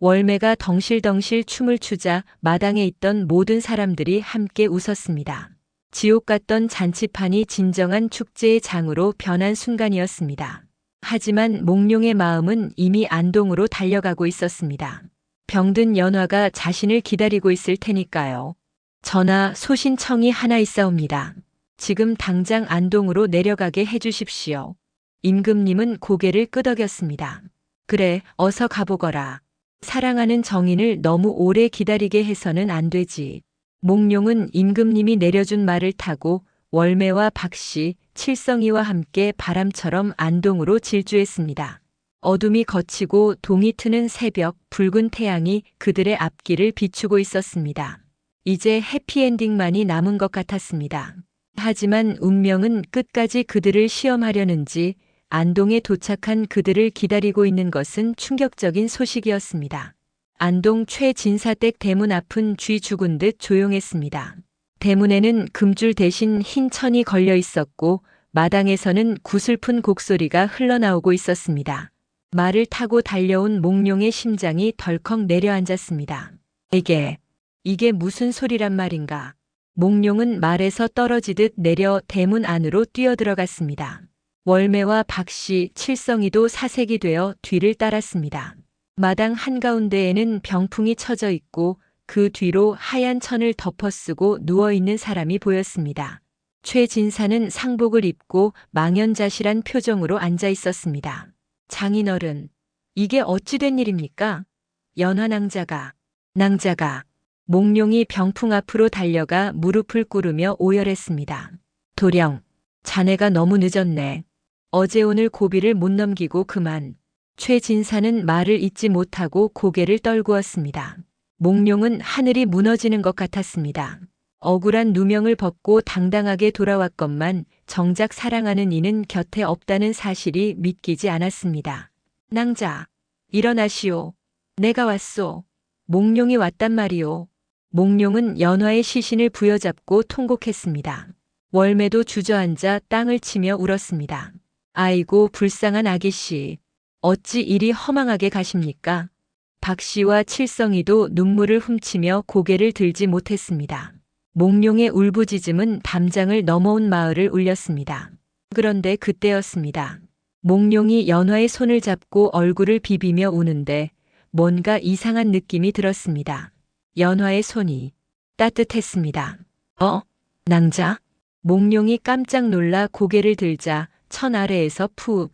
월매가 덩실덩실 춤을 추자 마당에 있던 모든 사람들이 함께 웃었습니다. 지옥 같던 잔치판이 진정한 축제의 장으로 변한 순간이었습니다. 하지만 몽룡의 마음은 이미 안동으로 달려가고 있었습니다. 병든 연화가 자신을 기다리고 있을 테니까요. 전하, 소신청이 하나 있사옵니다. 지금 당장 안동으로 내려가게 해주십시오. 임금님은 고개를 끄덕였습니다. 그래, 어서 가보거라. 사랑하는 정인을 너무 오래 기다리게 해서는 안 되지. 몽룡은 임금님이 내려준 말을 타고 월매와 박씨, 칠성이와 함께 바람처럼 안동으로 질주했습니다. 어둠이 걷히고 동이 트는 새벽, 붉은 태양이 그들의 앞길을 비추고 있었습니다. 이제 해피엔딩만이 남은 것 같았습니다. 하지만 운명은 끝까지 그들을 시험하려는지 안동에 도착한 그들을 기다리고 있는 것은 충격적인 소식이었습니다. 안동 최진사댁 대문 앞은 쥐 죽은 듯 조용했습니다. 대문에는 금줄 대신 흰 천이 걸려 있었고 마당에서는 구슬픈 곡소리가 흘러나오고 있었습니다. 말을 타고 달려온 몽룡의 심장이 덜컥 내려앉았습니다. 이게 무슨 소리란 말인가? 몽룡은 말에서 떨어지듯 내려 대문 안으로 뛰어들어갔습니다. 월매와 박씨, 칠성이도 사색이 되어 뒤를 따랐습니다. 마당 한가운데에는 병풍이 쳐져 있고 그 뒤로 하얀 천을 덮어쓰고 누워있는 사람이 보였습니다. 최진사는 상복을 입고 망연자실한 표정으로 앉아 있었습니다. 장인어른, 이게 어찌 된 일입니까? 연화낭자가, 몽룡이 병풍 앞으로 달려가 무릎을 꿇으며 오열했습니다. 도령, 자네가 너무 늦었네. 어제 오늘 고비를 못 넘기고 그만. 최진사는 말을 잇지 못하고 고개를 떨구었습니다. 몽룡은 하늘이 무너지는 것 같았습니다. 억울한 누명을 벗고 당당하게 돌아왔건만 정작 사랑하는 이는 곁에 없다는 사실이 믿기지 않았습니다. 낭자, 일어나시오. 내가 왔소. 몽룡이 왔단 말이오. 몽룡은 연화의 시신을 부여잡고 통곡했습니다. 월매도 주저앉아 땅을 치며 울었습니다. 아이고 불쌍한 아기씨. 어찌 이리 허망하게 가십니까? 박씨와 칠성이도 눈물을 훔치며 고개를 들지 못했습니다. 몽룡의 울부짖음은 담장을 넘어온 마을을 울렸습니다. 그런데 그때였습니다. 몽룡이 연화의 손을 잡고 얼굴을 비비며 우는데 뭔가 이상한 느낌이 들었습니다. 연화의 손이 따뜻했습니다. 낭자? 몽룡이 깜짝 놀라 고개를 들자 천 아래에서 푸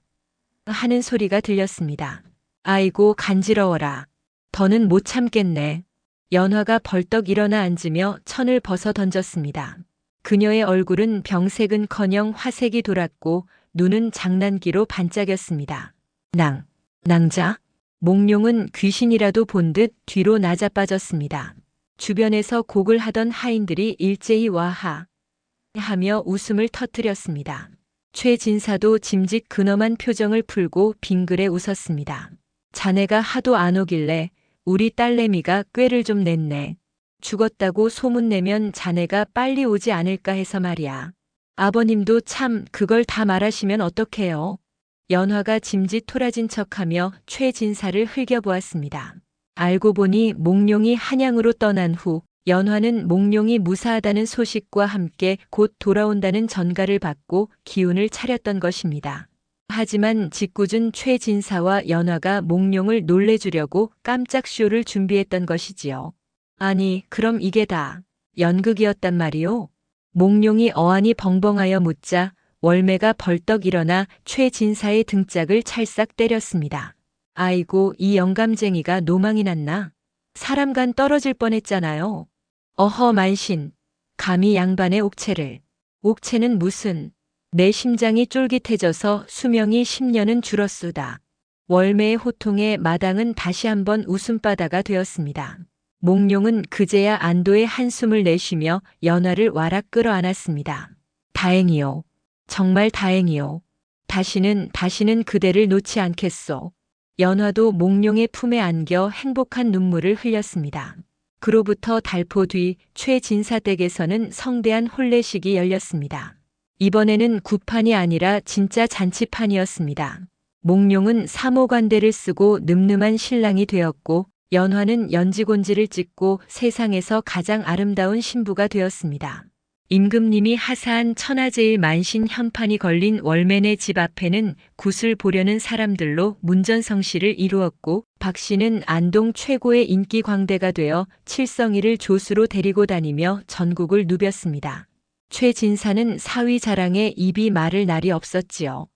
하는 소리가 들렸습니다. 아이고 간지러워라. 더는 못 참겠네. 연화가 벌떡 일어나 앉으며 천을 벗어 던졌습니다. 그녀의 얼굴은 병색은커녕 화색이 돌았고 눈은 장난기로 반짝였습니다. 낭자? 몽룡은 귀신이라도 본 듯 뒤로 나자빠졌습니다. 주변에서 곡을 하던 하인들이 일제히 와하 하며 웃음을 터뜨렸습니다. 최 진사도 짐짓 근엄한 표정을 풀고 빙그레 웃었습니다. 자네가 하도 안 오길래 우리 딸내미가 꾀를 좀 냈네. 죽었다고 소문내면 자네가 빨리 오지 않을까 해서 말이야. 아버님도 참 그걸 다 말하시면 어떡해요. 연화가 짐짓 토라진 척하며 최 진사를 흘겨보았습니다. 알고 보니 몽룡이 한양으로 떠난 후 연화는 몽룡이 무사하다는 소식과 함께 곧 돌아온다는 전가를 받고 기운을 차렸던 것입니다. 하지만 짓궂은 최 진사와 연화가 몽룡을 놀래주려고 깜짝 쇼를 준비했던 것이지요. 아니, 그럼 이게 다 연극이었단 말이오? 몽룡이 어안이 벙벙하여 묻자 월매가 벌떡 일어나 최 진사의 등짝을 찰싹 때렸습니다. 아이고, 이 영감쟁이가 노망이 났나? 사람 간 떨어질 뻔했잖아요. 어허 만신, 감히 양반의 옥체를. 옥체는 무슨, 내 심장이 쫄깃해져서 수명이 10년은 줄었수다. 월매의 호통에 마당은 다시 한번 웃음바다가 되었습니다. 몽룡은 그제야 안도의 한숨을 내쉬며 연화를 와락 끌어안았습니다. 다행이요. 정말 다행이요. 다시는 그대를 놓지 않겠소. 연화도 몽룡의 품에 안겨 행복한 눈물을 흘렸습니다. 그로부터 달포 뒤 최 진사 댁에서는 성대한 혼례식이 열렸습니다. 이번에는 구판이 아니라 진짜 잔치판이었습니다. 몽룡은 사모관대를 쓰고 늠름한 신랑이 되었고 연화는 연지곤지를 찍고 세상에서 가장 아름다운 신부가 되었습니다. 임금님이 하사한 천하제일 만신 현판이 걸린 월매네 집 앞에는 굿을 보려는 사람들로 문전성시를 이루었고 박 씨는 안동 최고의 인기 광대가 되어 칠성이를 조수로 데리고 다니며 전국을 누볐습니다. 최 진사는 사위 자랑에 입이 마를 날이 없었지요.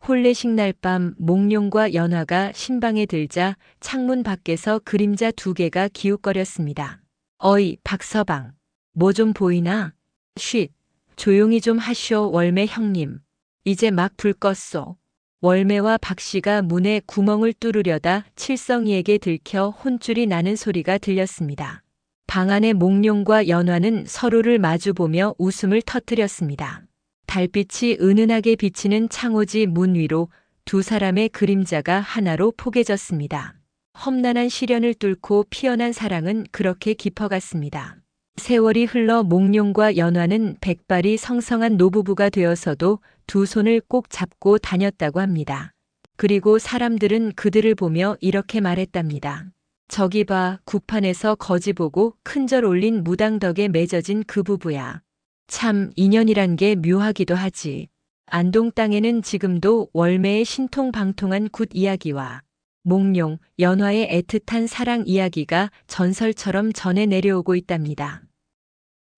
혼례식 날 밤 몽룡과 연화가 신방에 들자 창문 밖에서 그림자 2개가 기웃거렸습니다. 어이, 박서방. 뭐 좀 보이나? 쉿, 조용히 좀 하시오 월매 형님. 이제 막 불 껐소. 월매와 박씨가 문에 구멍을 뚫으려다 칠성이에게 들켜 혼쭐이 나는 소리가 들렸습니다. 방 안의 몽룡과 연화는 서로를 마주보며 웃음을 터뜨렸습니다. 달빛이 은은하게 비치는 창호지 문 위로 두 사람의 그림자가 하나로 포개졌습니다. 험난한 시련을 뚫고 피어난 사랑은 그렇게 깊어갔습니다. 세월이 흘러 몽룡과 연화는 백발이 성성한 노부부가 되어서도 두 손을 꼭 잡고 다녔다고 합니다. 그리고 사람들은 그들을 보며 이렇게 말했답니다. 저기 봐, 구판에서 거지 보고 큰절 올린 무당덕에 맺어진 그 부부야. 참 인연이란 게 묘하기도 하지. 안동 땅에는 지금도 월매의 신통방통한 굿 이야기와 몽룡, 연화의 애틋한 사랑 이야기가 전설처럼 전해 내려오고 있답니다.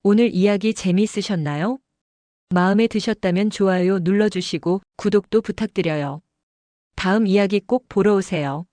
오늘 이야기 재미있으셨나요? 마음에 드셨다면 좋아요 눌러주시고 구독도 부탁드려요. 다음 이야기 꼭 보러 오세요.